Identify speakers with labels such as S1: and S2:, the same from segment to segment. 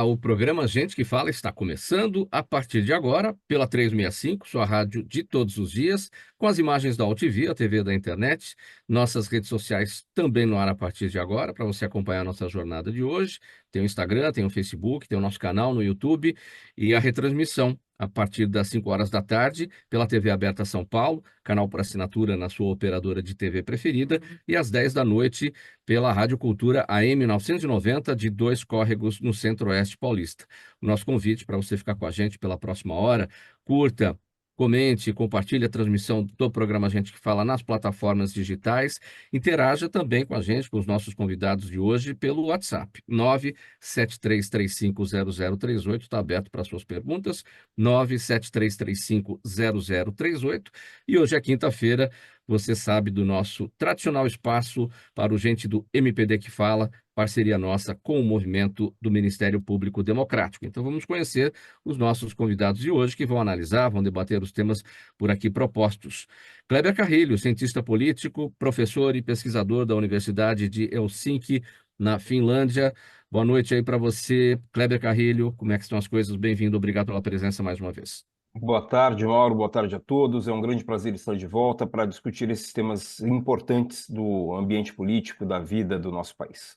S1: O programa Gente que Fala está começando a partir de agora pela 365, sua rádio de todos os dias, com as imagens da UTV, a TV da internet, nossas redes sociais também no ar a partir de agora, para você acompanhar a nossa jornada de hoje. Tem o Instagram, tem o Facebook, tem o nosso canal no YouTube e a retransmissão a partir das 5 horas da tarde pela TV Aberta São Paulo, canal por assinatura na sua operadora de TV preferida, e às 10 da noite pela Rádio Cultura AM 990 de Dois Córregos, no Centro-Oeste Paulista. O nosso convite para você ficar com a gente pela próxima hora, curta, comente, compartilhe a transmissão do programa Gente que Fala nas plataformas digitais, interaja também com a gente, com os nossos convidados de hoje, pelo WhatsApp, 973350038, está aberto para suas perguntas, 973350038, e hoje é quinta-feira, você sabe do nosso tradicional espaço para o Gente do MPD que Fala, parceria nossa com o movimento do Ministério Público Democrático. Então vamos conhecer os nossos convidados de hoje, que vão analisar, vão debater os temas por aqui propostos. Kleber Carrilho, cientista político, professor e pesquisador da Universidade de Helsinki, na Finlândia. Boa noite aí para você, Kleber Carrilho. Como é que estão as coisas? Bem-vindo, obrigado pela presença mais uma vez.
S2: Boa tarde, Mauro. Boa tarde a todos. É um grande prazer estar de volta para discutir esses temas importantes do ambiente político, da vida do nosso país.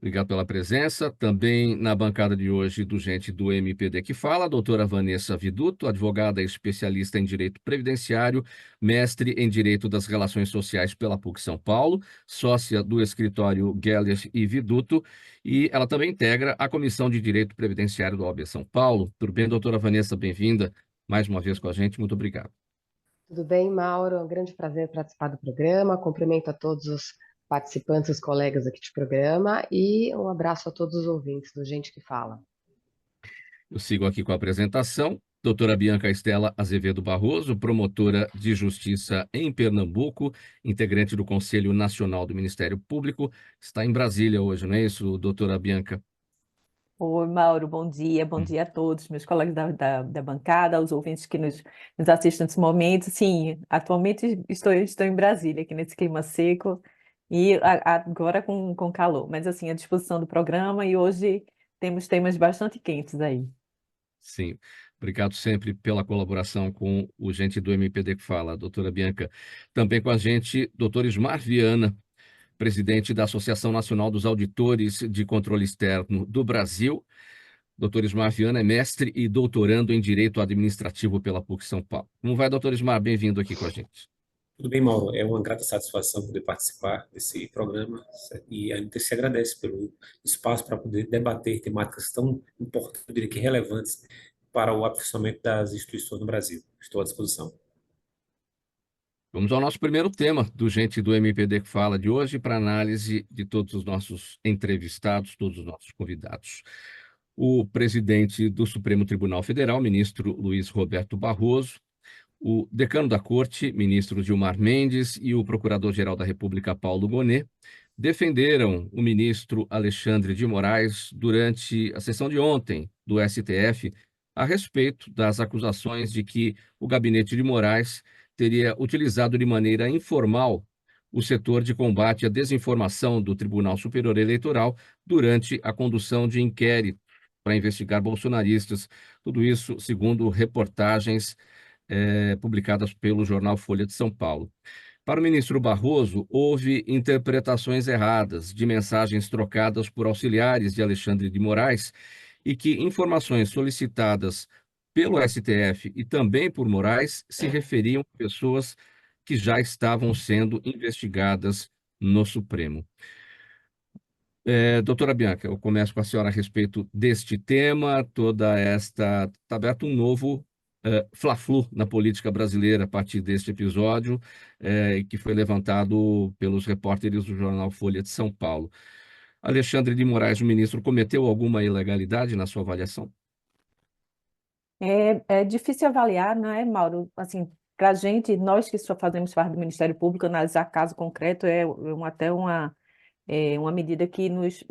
S1: Obrigado pela presença. Também na bancada de hoje do Gente do MPD que Fala, a doutora Vanessa Viduto, advogada e especialista em Direito Previdenciário, mestre em Direito das Relações Sociais pela PUC São Paulo, sócia do escritório Geller e Viduto, e ela também integra a Comissão de Direito Previdenciário da OAB São Paulo. Tudo bem, doutora Vanessa? Bem-vinda mais uma vez com a gente. Muito obrigado.
S3: Tudo bem, Mauro? É um grande prazer participar do programa. Cumprimento a todos os participantes, os colegas aqui de programa e um abraço a todos os ouvintes do Gente que Fala.
S1: Eu sigo aqui com a apresentação. Doutora Bianca Estela Azevedo Barroso, promotora de Justiça em Pernambuco, integrante do Conselho Nacional do Ministério Público, está em Brasília hoje, não é isso, doutora Bianca?
S4: Oi, Mauro, bom dia a todos, meus colegas da bancada, aos ouvintes que nos assistem nesse momento. Sim, atualmente estou em Brasília, aqui nesse clima seco, e agora com calor, mas assim, à disposição do programa, e hoje temos temas bastante quentes aí.
S1: Sim, obrigado sempre pela colaboração com o Gente do MPD que Fala, doutora Bianca. Também com a gente, doutor Ismar Viana, presidente da Associação Nacional dos Auditores de Controle Externo do Brasil. Doutor Ismar Viana é mestre e doutorando em Direito Administrativo pela PUC São Paulo. Como vai, doutor Ismar? Bem-vindo aqui com a gente.
S5: Tudo bem, Mauro. É uma grata satisfação poder participar desse programa e a gente se agradece pelo espaço para poder debater temáticas tão importantes, eu diria que relevantes para o aperfeiçoamento das instituições no Brasil. Estou à disposição.
S1: Vamos ao nosso primeiro tema do Gente do MPD que Fala de hoje, para análise de todos os nossos entrevistados, todos os nossos convidados. O presidente do Supremo Tribunal Federal, ministro Luiz Roberto Barroso, o decano da Corte, ministro Gilmar Mendes, e o procurador-geral da República, Paulo Gonet, defenderam o ministro Alexandre de Moraes durante a sessão de ontem do STF a respeito das acusações de que o gabinete de Moraes teria utilizado de maneira informal o setor de combate à desinformação do Tribunal Superior Eleitoral durante a condução de inquérito para investigar bolsonaristas. Tudo isso segundo reportagens publicadas pelo jornal Folha de São Paulo. Para o ministro Barroso, houve interpretações erradas de mensagens trocadas por auxiliares de Alexandre de Moraes e que informações solicitadas pelo STF e também por Moraes se referiam a pessoas que já estavam sendo investigadas no Supremo. Doutora Bianca, eu começo com a senhora a respeito deste tema, está aberto um novo fla-flu na política brasileira a partir deste episódio, que foi levantado pelos repórteres do jornal Folha de São Paulo. Alexandre de Moraes, o ministro, cometeu alguma ilegalidade na sua avaliação?
S4: É difícil avaliar, não é, Mauro? Assim, para a gente, nós que só fazemos parte do Ministério Público, analisar caso concreto até uma medida que nos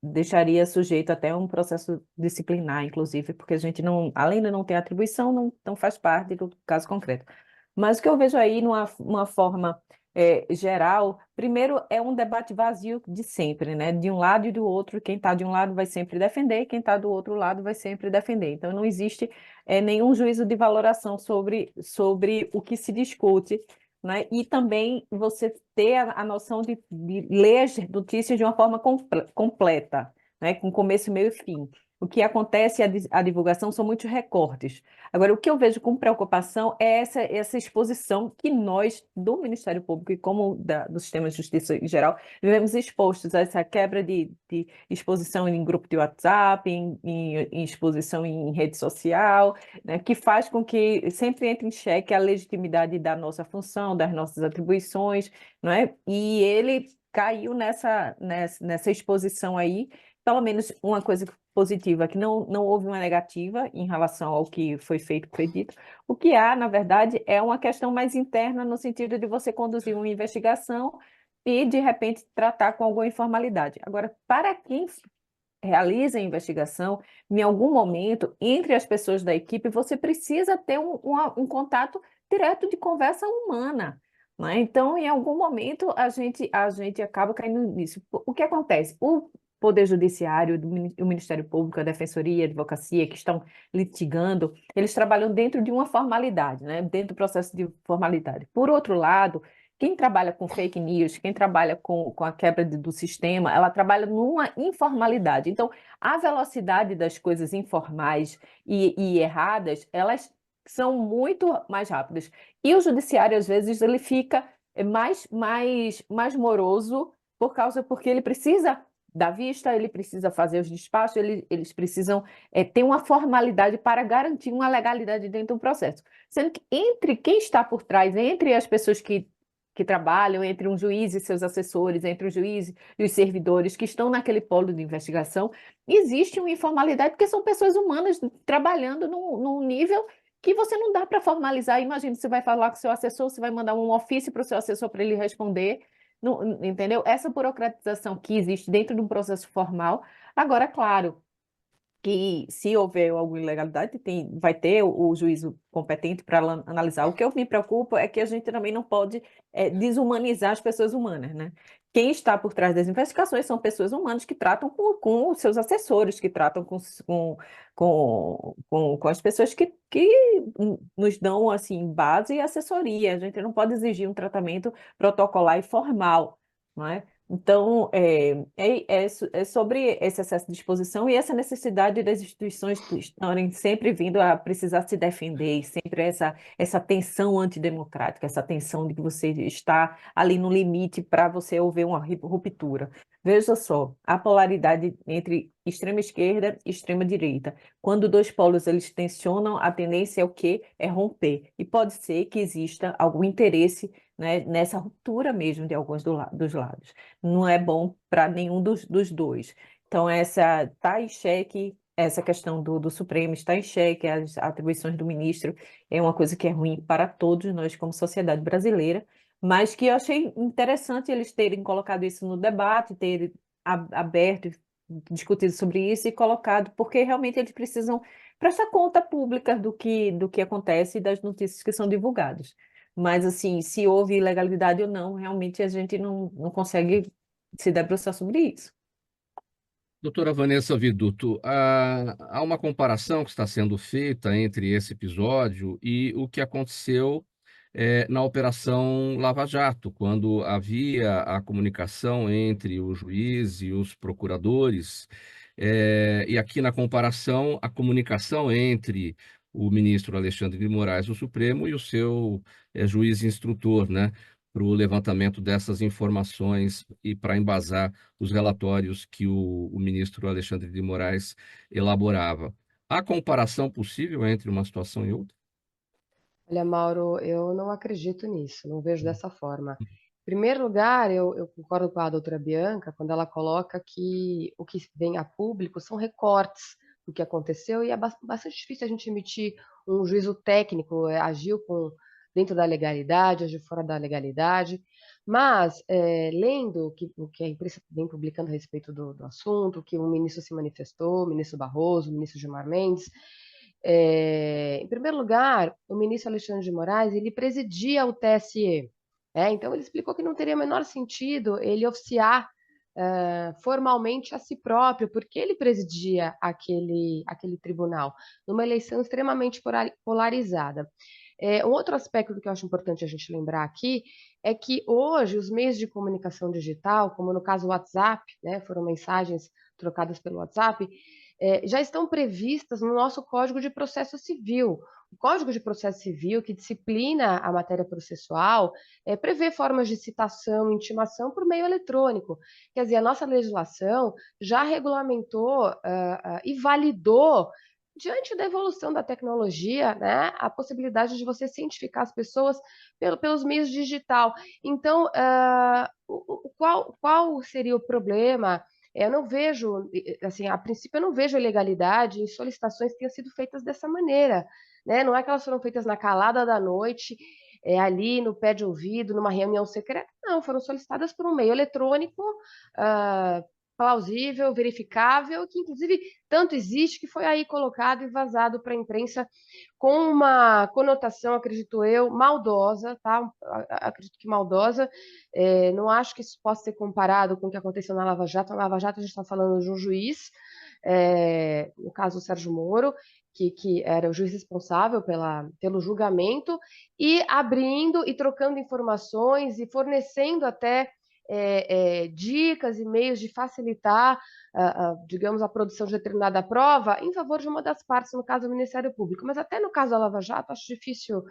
S4: deixaria sujeito até a um processo disciplinar, inclusive, porque a gente não, além de não ter atribuição, não faz parte do caso concreto. Mas o que eu vejo aí, numa forma geral, primeiro é um debate vazio de sempre, né? De um lado e do outro, quem está de um lado vai sempre defender, quem está do outro lado vai sempre defender. Então, não existe nenhum juízo de valoração sobre o que se discute, né? E também você ter a noção de ler as notícias de uma forma completa, né? Com começo, meio e fim. O que acontece, a divulgação, são muitos recortes. Agora, o que eu vejo com preocupação é essa exposição que nós, do Ministério Público e como do sistema de justiça em geral, vivemos expostos a essa quebra de exposição em grupo de WhatsApp, em exposição em rede social, né, que faz com que sempre entre em xeque a legitimidade da nossa função, das nossas atribuições, não é? E ele caiu nessa exposição aí. Pelo menos uma coisa positiva, que não houve uma negativa em relação ao que foi feito, foi dito. O que há, na verdade, é uma questão mais interna, no sentido de você conduzir uma investigação e, de repente, tratar com alguma informalidade. Agora, para quem realiza a investigação, em algum momento, entre as pessoas da equipe, você precisa ter um contato direto de conversa humana, né? Então, em algum momento, a gente acaba caindo nisso. O que acontece? O Poder Judiciário, o Ministério Público, a Defensoria, a Advocacia, que estão litigando, eles trabalham dentro de uma formalidade, né? Dentro do processo de formalidade. Por outro lado, quem trabalha com fake news, quem trabalha com a quebra do sistema, ela trabalha numa informalidade. Então, a velocidade das coisas informais e erradas, elas são muito mais rápidas. E o judiciário, às vezes, ele fica mais moroso porque ele precisa dar vista, ele precisa fazer os despachos, eles precisam ter uma formalidade para garantir uma legalidade dentro do processo. Sendo que entre quem está por trás, entre as pessoas que trabalham, entre um juiz e seus assessores, entre o juiz e os servidores que estão naquele polo de investigação, existe uma informalidade, porque são pessoas humanas trabalhando num nível que você não dá para formalizar. Imagina, você vai falar com o seu assessor, você vai mandar um ofício para o seu assessor para ele responder, entendeu? Essa burocratização que existe dentro de um processo formal. Agora, claro, que se houver alguma ilegalidade, vai ter o juízo competente para analisar. O que eu me preocupo é que a gente também não pode desumanizar as pessoas humanas, né? Quem está por trás das investigações são pessoas humanas que tratam com os seus assessores, que tratam com as pessoas que nos dão assim, base e assessoria. A gente não pode exigir um tratamento protocolar e formal, não é? Então, é sobre esse excesso de exposição e essa necessidade das instituições estarem sempre vindo a precisar se defender, e sempre essa tensão antidemocrática, essa tensão de que você está ali no limite para você haver uma ruptura. Veja só, a polaridade entre extrema esquerda e extrema direita. Quando dois polos eles tensionam, a tendência é o quê? É romper. E pode ser que exista algum interesse, né, nessa ruptura mesmo de alguns dos lados. Não é bom para nenhum dos dois. Então, essa está em xeque, essa questão do Supremo está em xeque, as atribuições do ministro é uma coisa que é ruim para todos nós como sociedade brasileira, mas que eu achei interessante eles terem colocado isso no debate, terem aberto, discutido sobre isso e colocado, porque realmente eles precisam prestar conta pública do que acontece e das notícias que são divulgadas. Mas, assim, se houve ilegalidade ou não, realmente a gente não consegue se debruçar sobre isso.
S1: Doutora Vanessa Viduto, há uma comparação que está sendo feita entre esse episódio e o que aconteceu na Operação Lava Jato, quando havia a comunicação entre o juiz e os procuradores, e aqui na comparação, a comunicação entre o ministro Alexandre de Moraes do Supremo e o seu juiz instrutor, né, para o levantamento dessas informações e para embasar os relatórios que o ministro Alexandre de Moraes elaborava. Há comparação possível entre uma situação e outra?
S3: Olha, Mauro, eu não acredito nisso, não vejo dessa forma. Em primeiro lugar, eu concordo com a doutora Bianca quando ela coloca que o que vem a público são recortes do que aconteceu e é bastante difícil a gente emitir um juízo técnico, agiu dentro da legalidade, agiu fora da legalidade. Mas, lendo o que a imprensa vem publicando a respeito do assunto, que o ministro se manifestou, o ministro Barroso, o ministro Gilmar Mendes, em primeiro lugar, o ministro Alexandre de Moraes, ele presidia o TSE. Então ele explicou que não teria o menor sentido ele oficiar formalmente a si próprio, porque ele presidia aquele tribunal, numa eleição extremamente polarizada. Um outro aspecto que eu acho importante a gente lembrar aqui é que hoje os meios de comunicação digital, como no caso o WhatsApp, né, foram mensagens trocadas pelo WhatsApp, já estão previstas no nosso Código de Processo Civil. O Código de Processo Civil, que disciplina a matéria processual, prevê formas de citação e intimação por meio eletrônico. Quer dizer, a nossa legislação já regulamentou e validou, diante da evolução da tecnologia, né, a possibilidade de você cientificar as pessoas pelos meios digital. Então, qual seria o problema? Eu não vejo, assim, a princípio eu não vejo ilegalidade em solicitações que tenham sido feitas dessa maneira, né? Não é que elas foram feitas na calada da noite, ali no pé de ouvido, numa reunião secreta, não, foram solicitadas por um meio eletrônico, plausível, verificável, que inclusive tanto existe que foi aí colocado e vazado para a imprensa com uma conotação, acredito eu, maldosa, tá? Acredito que maldosa. Não acho que isso possa ser comparado com o que aconteceu na Lava Jato. Na Lava Jato a gente está falando de um juiz, no caso o Sérgio Moro, que era o juiz responsável pelo julgamento, e abrindo e trocando informações e fornecendo até dicas e meios de facilitar, digamos, a produção de determinada prova em favor de uma das partes, no caso do Ministério Público. Mas até no caso da Lava Jato, acho difícil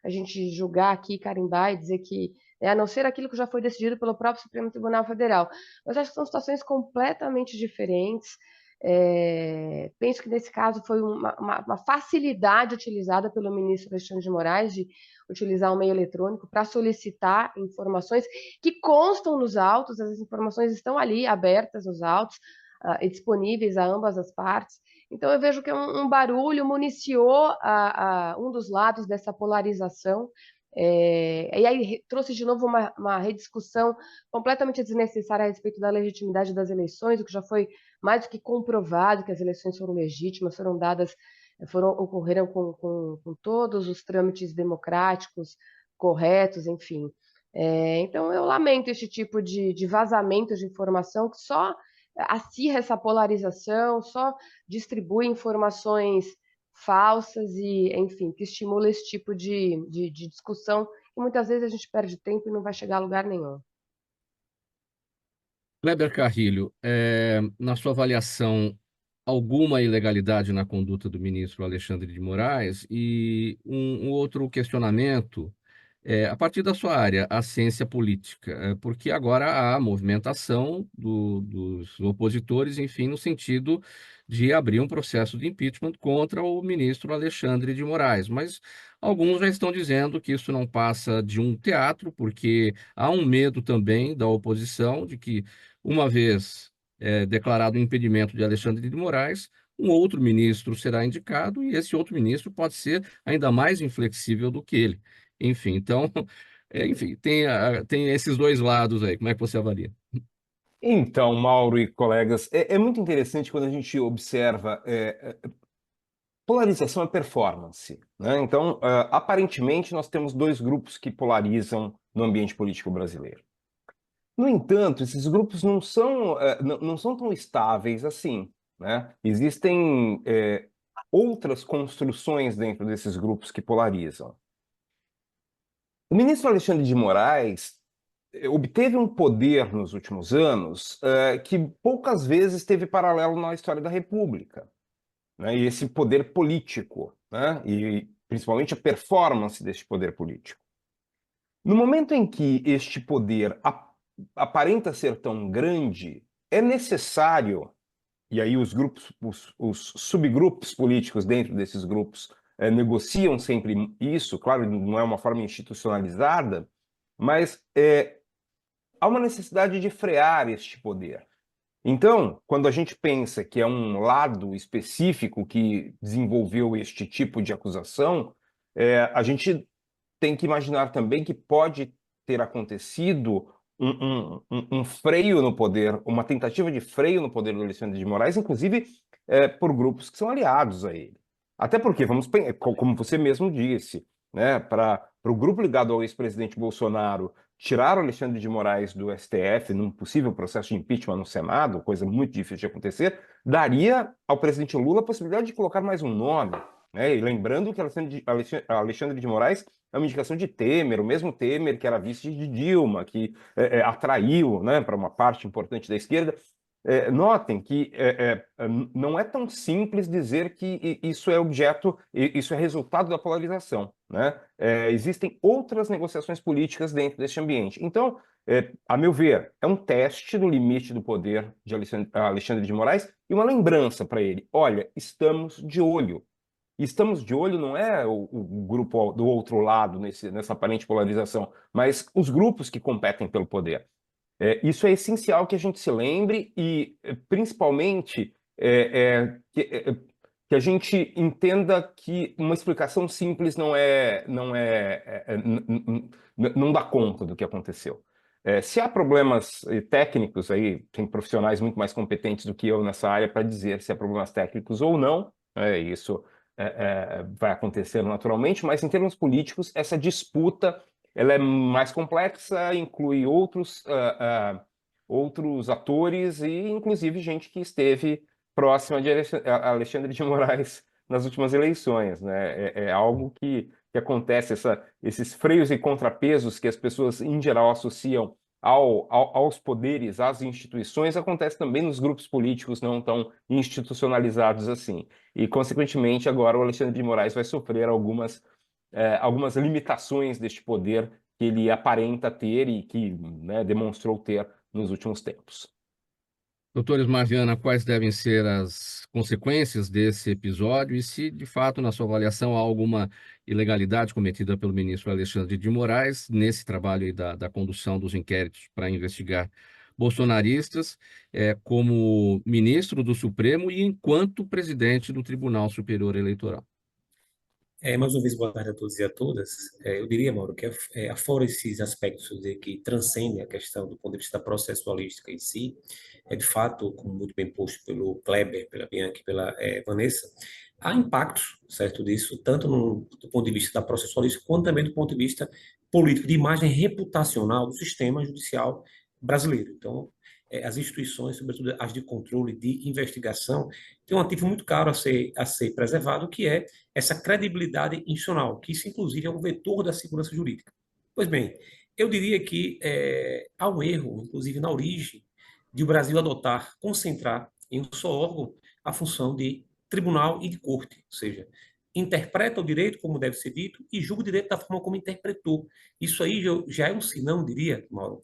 S3: a gente julgar aqui, carimbar e dizer que, a não ser aquilo que já foi decidido pelo próprio Supremo Tribunal Federal. Mas acho que são situações completamente diferentes. Penso que nesse caso foi uma facilidade utilizada pelo ministro Alexandre de Moraes de utilizar o meio eletrônico para solicitar informações que constam nos autos, as informações estão ali abertas nos autos e disponíveis a ambas as partes. Então eu vejo que é um barulho municiou um dos lados dessa polarização. E aí trouxe de novo uma rediscussão completamente desnecessária a respeito da legitimidade das eleições, o que já foi mais do que comprovado que as eleições foram legítimas, ocorreram com todos os trâmites democráticos corretos, enfim. Então, eu lamento esse tipo de vazamento de informação que só acirra essa polarização, só distribui informações falsas e, enfim, que estimula esse tipo de discussão que muitas vezes a gente perde tempo e não vai chegar a lugar nenhum.
S1: Kleber Carrilho, na sua avaliação, alguma ilegalidade na conduta do ministro Alexandre de Moraes? E um outro questionamento, a partir da sua área, a ciência política, porque agora há movimentação dos opositores, enfim, no sentido de abrir um processo de impeachment contra o ministro Alexandre de Moraes, mas alguns já estão dizendo que isso não passa de um teatro, porque há um medo também da oposição de que, uma vez declarado o impedimento de Alexandre de Moraes, um outro ministro será indicado e esse outro ministro pode ser ainda mais inflexível do que ele. Enfim, então, enfim, tem esses dois lados aí. Como é que você avalia?
S2: Então, Mauro e colegas, é muito interessante quando a gente observa polarização é performance, né? Então, aparentemente, nós temos dois grupos que polarizam no ambiente político brasileiro. No entanto, esses grupos não são tão estáveis assim, né? Existem outras construções dentro desses grupos que polarizam. O ministro Alexandre de Moraes obteve um poder nos últimos anos que poucas vezes teve paralelo na história da República, né? E esse poder político, né? E principalmente a performance deste poder político. No momento em que este poder aparenta ser tão grande, é necessário, e aí os subgrupos políticos dentro desses grupos negociam sempre isso, claro, não é uma forma institucionalizada, mas há uma necessidade de frear este poder. Então, quando a gente pensa que é um lado específico que desenvolveu este tipo de acusação, a gente tem que imaginar também que pode ter acontecido um freio no poder, uma tentativa de freio no poder do Alexandre de Moraes, inclusive por grupos que são aliados a ele. Até porque, como você mesmo disse, né, para o grupo ligado ao ex-presidente Bolsonaro, tirar o Alexandre de Moraes do STF num possível processo de impeachment no Senado, coisa muito difícil de acontecer, daria ao presidente Lula a possibilidade de colocar mais um nome, né? E lembrando que Alexandre de Moraes é uma indicação de Temer, o mesmo Temer que era vice de Dilma, que atraiu, né, para uma parte importante da esquerda. Notem que não é tão simples dizer que isso é objeto, isso é resultado da polarização, né? Existem outras negociações políticas dentro deste ambiente. Então, a meu ver, é um teste do limite do poder de Alexandre de Moraes e uma lembrança para ele. Olha, estamos de olho. E estamos de olho não é o grupo do outro lado nessa aparente polarização, mas os grupos que competem pelo poder. Isso é essencial que a gente se lembre e, principalmente, que a gente entenda que uma explicação simples não dá conta do que aconteceu. Se há problemas técnicos aí, tem profissionais muito mais competentes do que eu nessa área para dizer se há problemas técnicos ou não, isso vai acontecer naturalmente, mas em termos políticos, essa disputa ela é mais complexa, inclui outros atores e, inclusive, gente que esteve próxima de Alexandre de Moraes nas últimas eleições, né? É algo que acontece, esses freios e contrapesos que as pessoas, em geral, associam aos poderes, às instituições, acontece também nos grupos políticos não tão institucionalizados assim. E, consequentemente, agora o Alexandre de Moraes vai sofrer algumas limitações deste poder que ele aparenta ter e que, né, demonstrou ter nos últimos tempos.
S1: Doutores Mariana, quais devem ser as consequências desse episódio e se, de fato, na sua avaliação, há alguma ilegalidade cometida pelo ministro Alexandre de Moraes nesse trabalho aí da condução dos inquéritos para investigar bolsonaristas, como ministro do Supremo e enquanto presidente do Tribunal Superior Eleitoral?
S5: Mais uma vez, boa tarde a todos e a todas. Eu diria, Mauro, que afora esses aspectos que transcendem a questão do ponto de vista processualística em si, de fato, como muito bem posto pelo Kleber, pela Bianchi, pela Vanessa, há impactos, certo, disso, tanto do ponto de vista da processualística, quanto também do ponto de vista político, de imagem reputacional do sistema judicial brasileiro. Então, as instituições, sobretudo as de controle, de investigação, têm um ativo muito caro a ser preservado, que é essa credibilidade institucional, que isso, inclusive, é um vetor da segurança jurídica. Pois bem, eu diria que há um erro, inclusive, na origem de o Brasil concentrar em um só órgão a função de tribunal e de corte, ou seja, interpreta o direito como deve ser dito e julga o direito da forma como interpretou. Isso aí já é um sinal, diria, Mauro,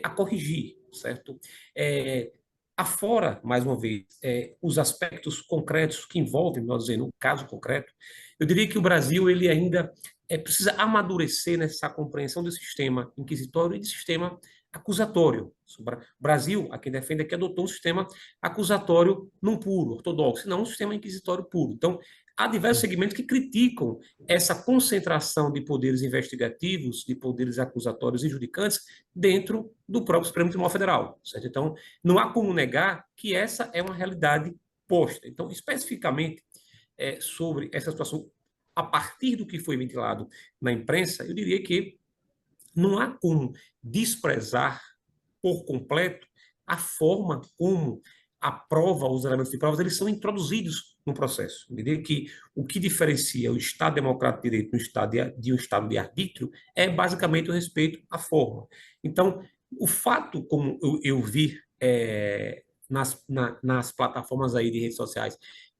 S5: a corrigir, certo? Afora, mais uma vez, os aspectos concretos que envolvem, nós dizendo, um caso concreto, eu diria que o Brasil ele ainda precisa amadurecer nessa compreensão do sistema inquisitório e do sistema acusatório. O Brasil, a quem defende, é que adotou um sistema acusatório não puro, ortodoxo, não um sistema inquisitório puro. Então, há diversos segmentos que criticam essa concentração de poderes investigativos, de poderes acusatórios e judicantes dentro do próprio Supremo Tribunal Federal, certo? Então, não há como negar que essa é uma realidade posta. Então, especificamente sobre essa situação, a partir do que foi ventilado na imprensa, eu diria que não há como desprezar por completo a forma como a prova, os elementos de provas, eles são introduzidos no processo. Eu diria que o que diferencia o Estado democrático de direito de um Estado de arbítrio é basicamente o respeito à forma. Então, o fato, como eu vi nas plataformas aí de redes sociais,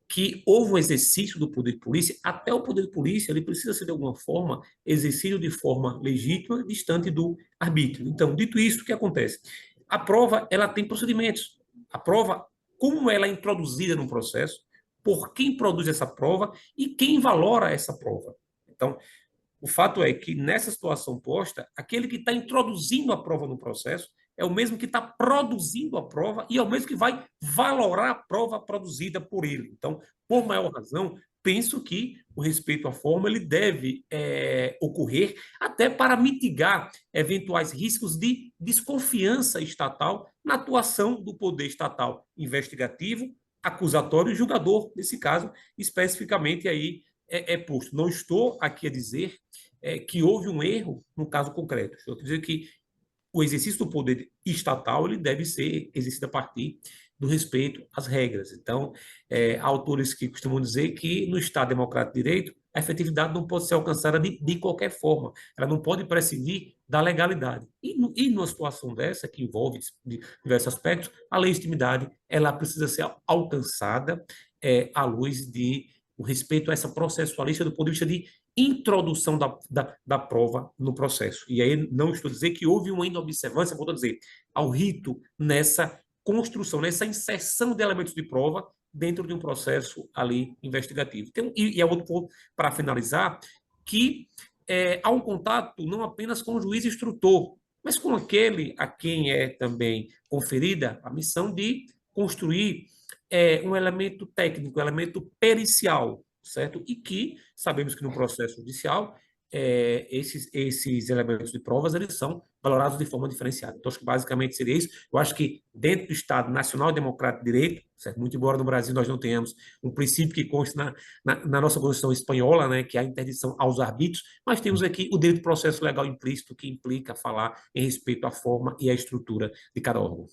S5: que houve um exercício do poder de polícia, até o poder de polícia ele precisa ser, de alguma forma, exercido de forma legítima, distante do arbítrio. Então, dito isso, o que acontece? A prova ela tem procedimentos. A prova, como ela é introduzida no processo, por quem produz essa prova e quem valora essa prova. Então, o fato é que, nessa situação posta, aquele que está introduzindo a prova no processo é o mesmo que está produzindo a prova e é o mesmo que vai valorar a prova produzida por ele. Então, por maior razão, penso que o respeito à forma ele deve ocorrer até para mitigar eventuais riscos de desconfiança estatal na atuação do poder estatal investigativo, acusatório e julgador, nesse caso, especificamente aí posto. Não estou aqui a dizer que houve um erro no caso concreto. Eu quero dizer que o exercício do poder estatal ele deve ser exercido a partir do respeito às regras. Então, há autores que costumam dizer que no Estado Democrático de Direito, a efetividade não pode ser alcançada de qualquer forma, ela não pode prescindir da legalidade. E numa situação dessa, que envolve diversos aspectos, a legitimidade ela precisa ser alcançada à luz de o respeito a essa processualista do ponto de vista de introdução da prova no processo. E aí não estou dizendo que houve uma inobservância, vou dizer, ao rito nessa construção, nessa inserção de elementos de prova dentro de um processo ali investigativo. Então, e é outro ponto, para finalizar, que há um contato não apenas com o juiz instrutor, mas com aquele a quem é também conferida a missão de construir um elemento técnico, um elemento pericial, certo? E que sabemos que no processo judicial esses elementos de provas eles são valorados de forma diferenciada. Então, acho que basicamente seria isso. Eu acho que dentro do Estado Nacional Democrático de Direito, certo? Muito embora no Brasil nós não tenhamos um princípio que consta na nossa Constituição espanhola, né, que é a interdição aos arbítrios, mas temos aqui o direito de processo legal implícito, que implica falar em respeito à forma e à estrutura de cada órgão.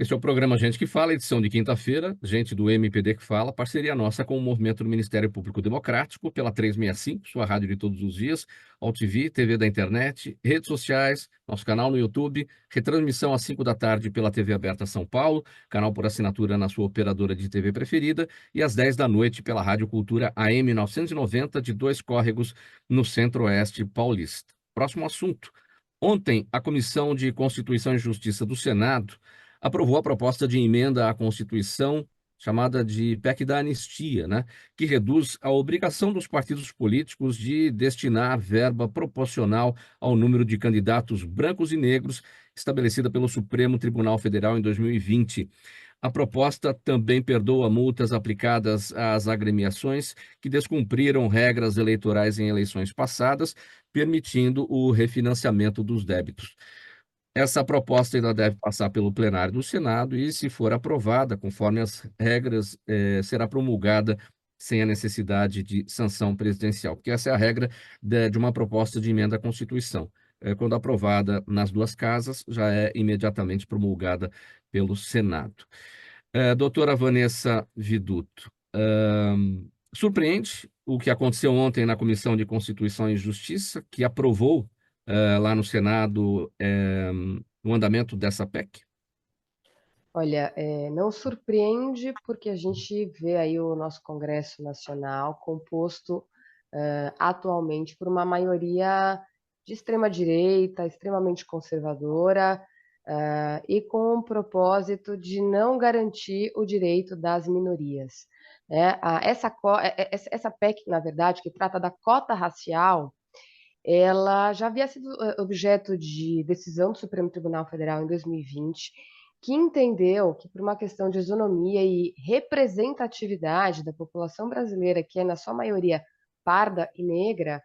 S1: Este é o programa Gente que Fala, edição de quinta-feira, gente do MPD que fala, parceria nossa com o Movimento do Ministério Público Democrático, pela 365, sua rádio de todos os dias, AltV, TV da internet, redes sociais, nosso canal no YouTube, retransmissão às 5 da tarde pela TV Aberta São Paulo, canal por assinatura na sua operadora de TV preferida, e às 10 da noite pela Rádio Cultura AM 990, de Dois Córregos, no Centro-Oeste paulista. Próximo assunto. Ontem, a Comissão de Constituição e Justiça do Senado aprovou a proposta de emenda à Constituição, chamada de PEC da Anistia, né, que reduz a obrigação dos partidos políticos de destinar verba proporcional ao número de candidatos brancos e negros estabelecida pelo Supremo Tribunal Federal em 2020. A proposta também perdoa multas aplicadas às agremiações que descumpriram regras eleitorais em eleições passadas, permitindo o refinanciamento dos débitos. Essa proposta ainda deve passar pelo plenário do Senado e, se for aprovada, conforme as regras, será promulgada sem a necessidade de sanção presidencial, porque essa é a regra de uma proposta de emenda à Constituição. Quando aprovada nas duas casas, já é imediatamente promulgada pelo Senado. Doutora Vanessa Viduto, surpreende o que aconteceu ontem na Comissão de Constituição e Justiça, que aprovou lá no Senado o andamento dessa PEC?
S3: Olha, não surpreende, porque a gente vê aí o nosso Congresso Nacional composto atualmente por uma maioria de extrema-direita, extremamente conservadora, e com o propósito de não garantir o direito das minorias, né? Essa PEC, na verdade, que trata da cota racial, ela já havia sido objeto de decisão do Supremo Tribunal Federal em 2020, que entendeu que, por uma questão de isonomia e representatividade da população brasileira, que é na sua maioria parda e negra,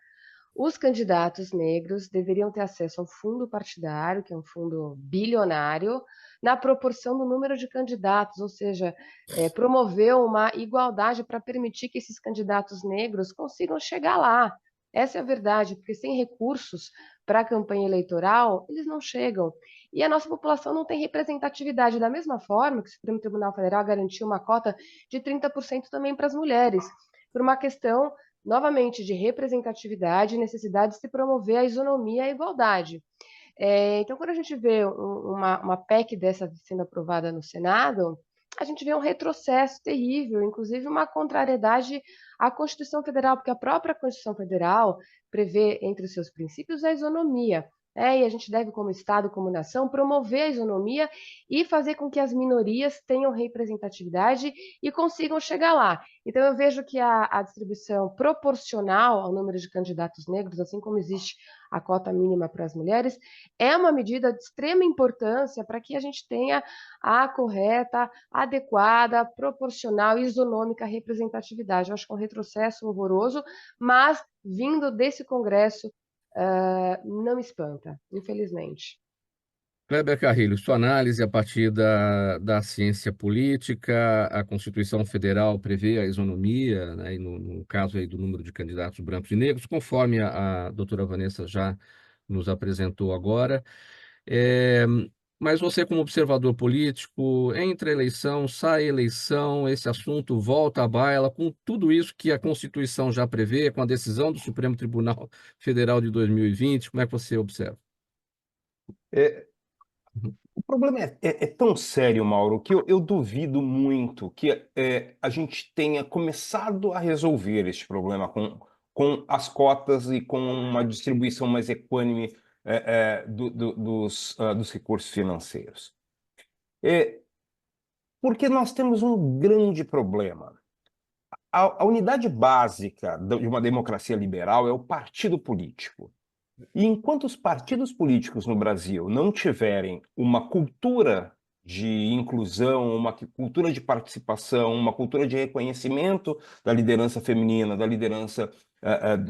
S3: os candidatos negros deveriam ter acesso ao fundo partidário, que é um fundo bilionário, na proporção do número de candidatos, ou seja, promover uma igualdade para permitir que esses candidatos negros consigam chegar lá. Essa é a verdade, porque sem recursos para a campanha eleitoral, eles não chegam. E a nossa população não tem representatividade, da mesma forma que o Supremo Tribunal Federal garantiu uma cota de 30% também para as mulheres, por uma questão, novamente, de representatividade e necessidade de se promover a isonomia e a igualdade. Então, quando a gente vê uma PEC dessa sendo aprovada no Senado, a gente vê um retrocesso terrível, inclusive uma contrariedade à Constituição Federal, porque a própria Constituição Federal prevê entre os seus princípios a isonomia, e a gente deve, como Estado, como nação, promover a isonomia e fazer com que as minorias tenham representatividade e consigam chegar lá. Então, eu vejo que a distribuição proporcional ao número de candidatos negros, assim como existe a cota mínima para as mulheres, é uma medida de extrema importância para que a gente tenha a correta, adequada, proporcional e isonômica representatividade. Eu acho que é um retrocesso horroroso, mas vindo desse Congresso, não me espanta, infelizmente.
S1: Kleber Carrilho, sua análise a partir da ciência política, a Constituição Federal prevê a isonomia, né, e no caso aí do número de candidatos brancos e negros, conforme a doutora Vanessa já nos apresentou agora. É, mas você, como observador político, entra a eleição, sai a eleição, esse assunto volta à baila, com tudo isso que a Constituição já prevê, com a decisão do Supremo Tribunal Federal de 2020, como é que você observa?
S2: É, o problema é tão sério, Mauro, que eu duvido muito que a gente tenha começado a resolver este problema com as cotas e com uma distribuição mais equânime dos recursos financeiros. Porque nós temos um grande problema. A unidade básica de uma democracia liberal é o partido político. E enquanto os partidos políticos no Brasil não tiverem uma cultura de inclusão, uma cultura de participação, uma cultura de reconhecimento da liderança feminina, da liderança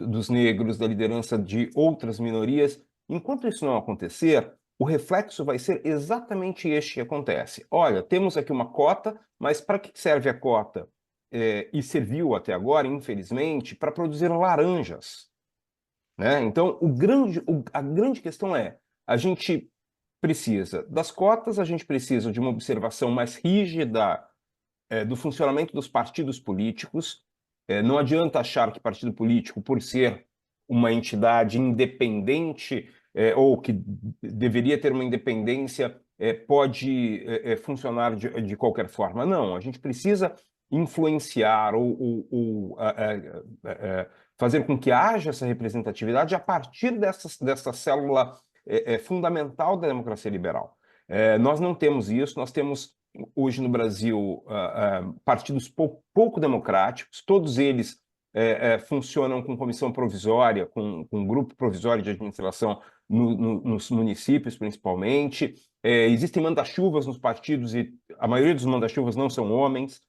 S2: dos negros, da liderança de outras minorias, enquanto isso não acontecer, o reflexo vai ser exatamente este que acontece. Olha, temos aqui uma cota, mas para que serve a cota? E serviu até agora, infelizmente, para produzir laranjas. Né? Então, a grande questão é, a gente precisa das cotas, a gente precisa de uma observação mais rígida do funcionamento dos partidos políticos. Não adianta achar que partido político, por ser uma entidade independente ou que deveria ter uma independência, pode funcionar de qualquer forma. Não, a gente precisa influenciar ou fazer com que haja essa representatividade a partir dessa célula fundamental da democracia liberal. Nós não temos isso, nós temos hoje no Brasil partidos pouco democráticos, todos eles funcionam com comissão provisória, com grupo provisório de administração nos municípios, principalmente. Existem manda-chuvas nos partidos e a maioria dos manda-chuvas não são homens,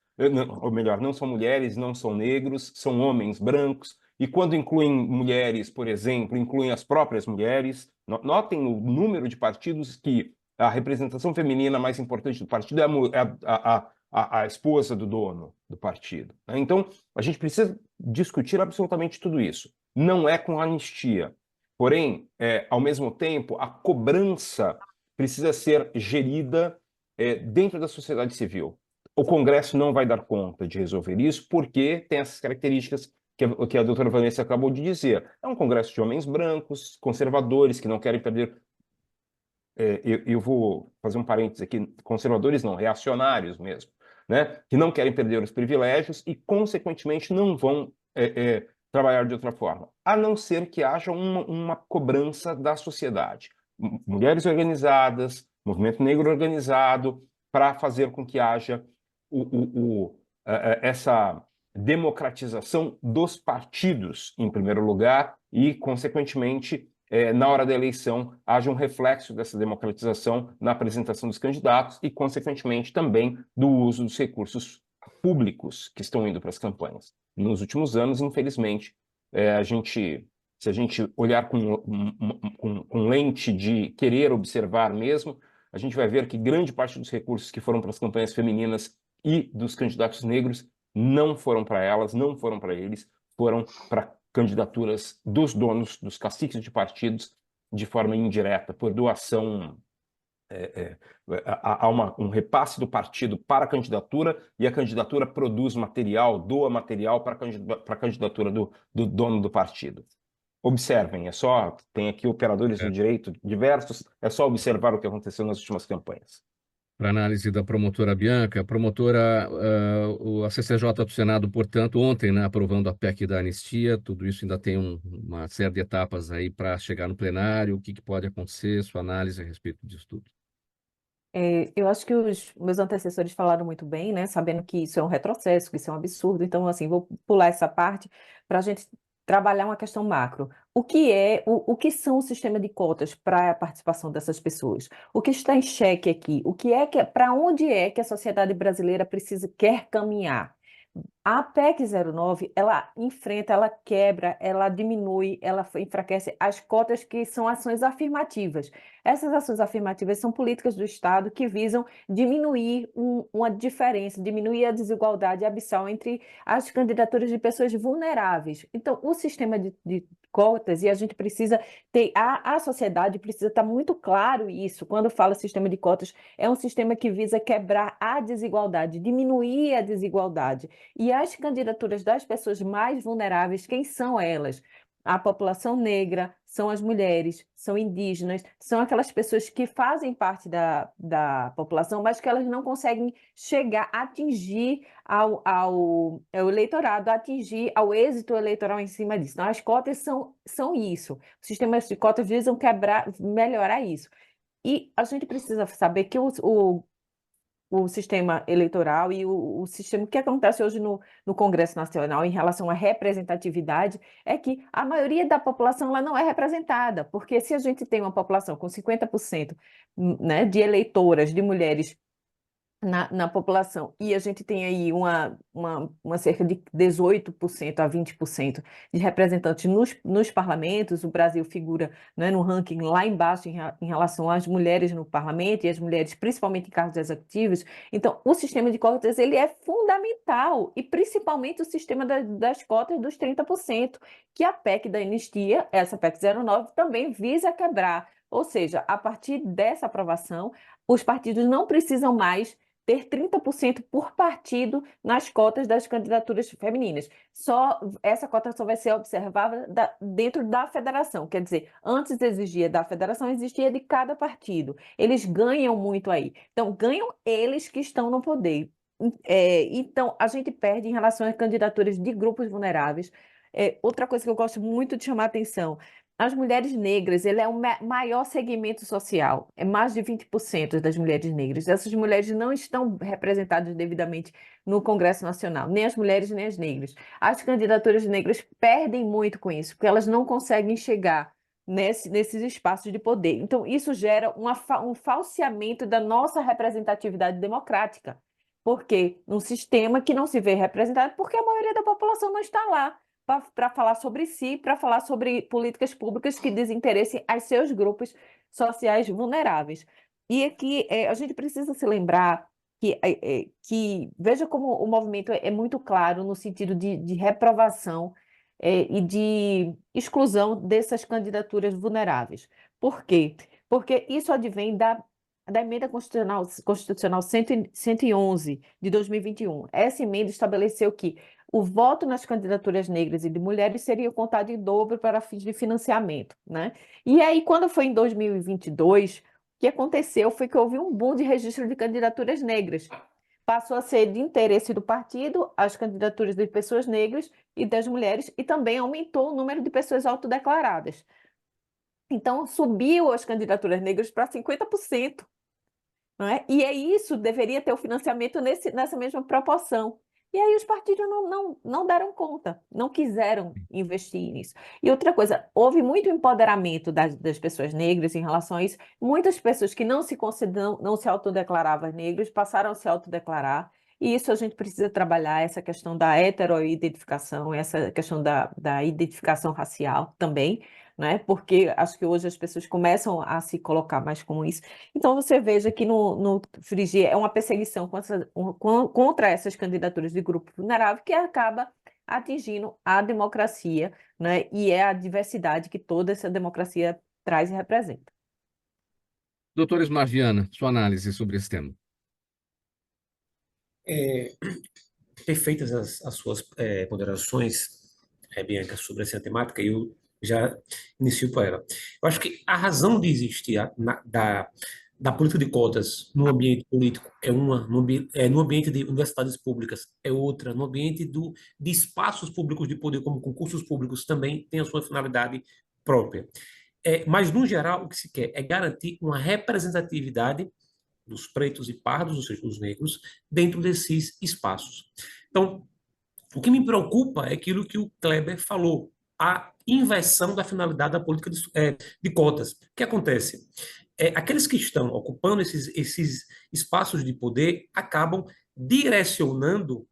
S2: ou melhor, não são mulheres, não são negros, são homens brancos. E quando incluem mulheres, por exemplo, incluem as próprias mulheres. Notem o número de partidos que a representação feminina mais importante do partido é a esposa do dono do partido. Né? Então, a gente precisa discutir absolutamente tudo isso. Não é com anistia. Porém, ao mesmo tempo, a cobrança precisa ser gerida dentro da sociedade civil. O Congresso não vai dar conta de resolver isso porque tem essas características que a doutora Vanessa acabou de dizer. É um Congresso de homens brancos, conservadores, que não querem perder... eu vou fazer um parênteses aqui, conservadores não, reacionários mesmo, né? Que não querem perder os privilégios e, consequentemente, não vão trabalhar de outra forma, a não ser que haja uma cobrança da sociedade. Mulheres organizadas, movimento negro organizado, para fazer com que haja essa democratização dos partidos, em primeiro lugar, e, consequentemente, na hora da eleição, haja um reflexo dessa democratização na apresentação dos candidatos e, consequentemente, também do uso dos recursos públicos que estão indo para as campanhas. Nos últimos anos, infelizmente, se a gente olhar com lente de querer observar mesmo, a gente vai ver que grande parte dos recursos que foram para as campanhas femininas e dos candidatos negros não foram para elas, não foram para eles, foram para candidaturas dos donos, dos caciques de partidos, de forma indireta, por doação. Há um repasse do partido para a candidatura e a candidatura produz material, doa material para a candidatura do dono do partido. Observem, tem aqui operadores do direito diversos, é só observar o que aconteceu nas últimas campanhas.
S1: Para análise da promotora Bianca, a CCJ do Senado, portanto, ontem, né, aprovando a PEC da anistia, tudo isso ainda tem uma série de etapas aí para chegar no plenário, o que pode acontecer, sua análise a respeito disso tudo.
S4: Eu acho que os meus antecessores falaram muito bem, né? Sabendo que isso é um retrocesso, que isso é um absurdo. Então, assim, vou pular essa parte para a gente trabalhar uma questão macro. O que são o sistema de cotas para a participação dessas pessoas? O que está em xeque aqui? Para onde é que a sociedade brasileira quer caminhar? A PEC 09, ela enfrenta, ela quebra, ela diminui, ela enfraquece as cotas que são ações afirmativas. Essas ações afirmativas são políticas do Estado que visam diminuir uma diferença, diminuir a desigualdade abissal entre as candidaturas de pessoas vulneráveis. Então, o sistema de cotas, e a gente precisa ter, a sociedade precisa estar muito claro isso, quando fala sistema de cotas, é um sistema que visa quebrar a desigualdade, diminuir a desigualdade. E as candidaturas das pessoas mais vulneráveis, quem são elas? A população negra, são as mulheres, são indígenas, são aquelas pessoas que fazem parte da população, mas que elas não conseguem chegar, atingir ao eleitorado, atingir ao êxito eleitoral em cima disso. Então, as cotas são isso. Os sistemas de cotas visam quebrar, melhorar isso. E a gente precisa saber que o sistema eleitoral e o sistema, o que acontece hoje no Congresso Nacional em relação à representatividade é que a maioria da população ela não é representada, porque se a gente tem uma população com 50%, né, de eleitoras, de mulheres na população, e a gente tem aí uma cerca de 18% a 20% de representantes nos parlamentos, o Brasil figura, né, no ranking lá embaixo em relação às mulheres no parlamento e as mulheres principalmente em cargos executivos. Então, o sistema de cotas ele é fundamental, e principalmente o sistema das cotas dos 30%, que a PEC da anistia, essa PEC 09, também visa quebrar. Ou seja, a partir dessa aprovação, os partidos não precisam mais ter 30% por partido nas cotas das candidaturas femininas. Essa cota só vai ser observada dentro da federação, quer dizer, antes exigia da federação, existia de cada partido. Eles ganham muito aí. Então, ganham eles que estão no poder. Então, a gente perde em relação às candidaturas de grupos vulneráveis. Outra coisa que eu gosto muito de chamar a atenção, as mulheres negras, ele é o maior segmento social, é mais de 20% das mulheres negras. Essas mulheres não estão representadas devidamente no Congresso Nacional, nem as mulheres, nem as negras. As candidaturas negras perdem muito com isso, porque elas não conseguem chegar nesses espaços de poder. Então, isso gera um falseamento da nossa representatividade democrática, porque um sistema que não se vê representado, porque a maioria da população não está lá para falar sobre si, para falar sobre políticas públicas que desinteressem aos seus grupos sociais vulneráveis. E aqui a gente precisa se lembrar que veja como o movimento é muito claro no sentido de reprovação e de exclusão dessas candidaturas vulneráveis. Por quê? Porque isso advém da emenda constitucional 111 de 2021. Essa emenda estabeleceu que o voto nas candidaturas negras e de mulheres seria contado em dobro para fins de financiamento, né? E aí, quando foi em 2022, o que aconteceu foi que houve um boom de registro de candidaturas negras. Passou a ser de interesse do partido as candidaturas de pessoas negras e das mulheres, e também aumentou o número de pessoas autodeclaradas. Então, subiu as candidaturas negras para 50%. Não é? E isso deveria ter o financiamento nessa mesma proporção. E aí os partidos não deram conta, não quiseram investir nisso. E outra coisa, houve muito empoderamento das pessoas negras em relação a isso. Muitas pessoas que não se autodeclaravam negras passaram a se autodeclarar. E isso a gente precisa trabalhar, essa questão da heteroidentificação, essa questão da identificação racial também, né? Porque acho que hoje as pessoas começam a se colocar mais como isso. Então, você veja que no Frigir é uma perseguição contra essas candidaturas de grupo vulnerável que acaba atingindo a democracia, né? E é a diversidade que toda essa democracia traz e representa.
S1: Doutora Ismargiana, sua análise sobre esse tema.
S5: Perfeitas as suas ponderações, Bianca, sobre essa temática, e eu já inicio por ela. Eu acho que a razão de existir da política de cotas no ambiente político é uma, no ambiente de universidades públicas é outra, no ambiente de espaços públicos de poder, como concursos públicos, também tem a sua finalidade própria. Mas, no geral, o que se quer é garantir uma representatividade dos pretos e pardos, ou seja, dos negros, dentro desses espaços. Então, o que me preocupa é aquilo que o Kleber falou, a inversão da finalidade da política de cotas. O que acontece? Aqueles que estão ocupando esses espaços de poder acabam direcionando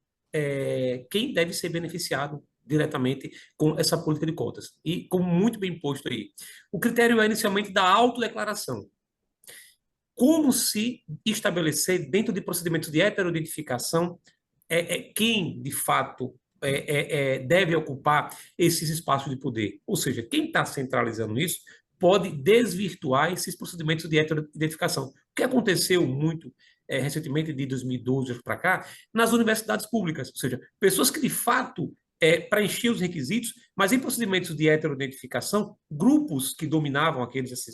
S5: quem deve ser beneficiado diretamente com essa política de cotas. E, como muito bem posto aí, o critério é inicialmente da autodeclaração. Como se estabelecer dentro de procedimentos de heteroidentificação quem, de fato, deve ocupar esses espaços de poder. Ou seja, quem está centralizando isso pode desvirtuar esses procedimentos de heteroidentificação. O que aconteceu muito recentemente, de 2012 para cá, nas universidades públicas, ou seja, pessoas que, de fato, preenchiam os requisitos, mas em procedimentos de heteroidentificação, grupos que dominavam aqueles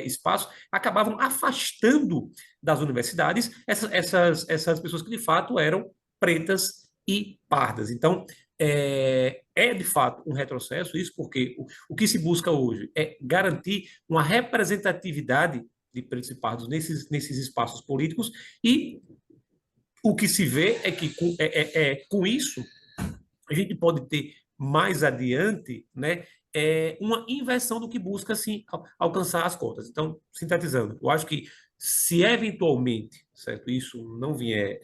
S5: espaços acabavam afastando das universidades essas pessoas que, de fato, eram pretas e pardas. Então, de fato um retrocesso isso, porque o que se busca hoje é garantir uma representatividade de pretos e pardos nesses espaços políticos, e o que se vê é que com isso a gente pode ter mais adiante, né, uma inversão do que busca assim, alcançar as cotas. Então, sintetizando, eu acho que se eventualmente, certo, isso não vier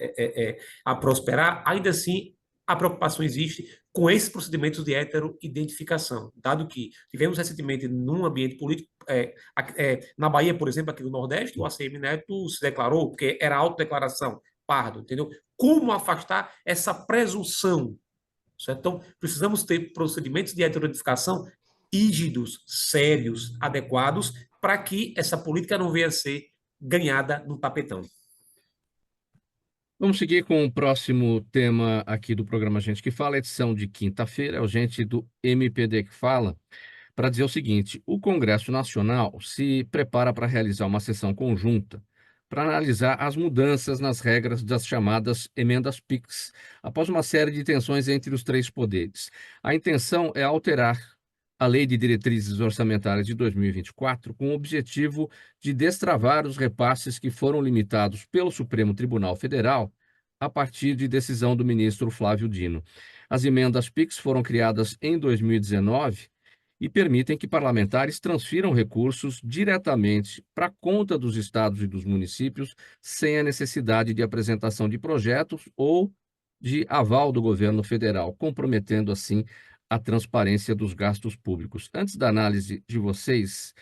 S5: a prosperar, ainda assim a preocupação existe com esses procedimentos de heteroidentificação, dado que tivemos recentemente num ambiente político, na Bahia, por exemplo, aqui no Nordeste, o ACM Neto se declarou, porque era autodeclaração, pardo, entendeu? Como afastar essa presunção, certo? Então, precisamos ter procedimentos de heteroidentificação rígidos, sérios, adequados, para que essa política não venha a ser ganhada no tapetão.
S1: Vamos seguir com o próximo tema aqui do programa Gente que Fala, edição de quinta-feira, é o Gente do MPD que Fala, para dizer o seguinte: o Congresso Nacional se prepara para realizar uma sessão conjunta para analisar as mudanças nas regras das chamadas emendas PIX, após uma série de tensões entre os três poderes. A intenção é alterar a Lei de Diretrizes Orçamentárias de 2024 com o objetivo de destravar os repasses que foram limitados pelo Supremo Tribunal Federal a partir de decisão do ministro Flávio Dino. As emendas PIX foram criadas em 2019 e permitem que parlamentares transfiram recursos diretamente para a conta dos estados e dos municípios, sem a necessidade de apresentação de projetos ou de aval do governo federal, comprometendo, assim, a transparência dos gastos públicos. Antes da análise de vocês,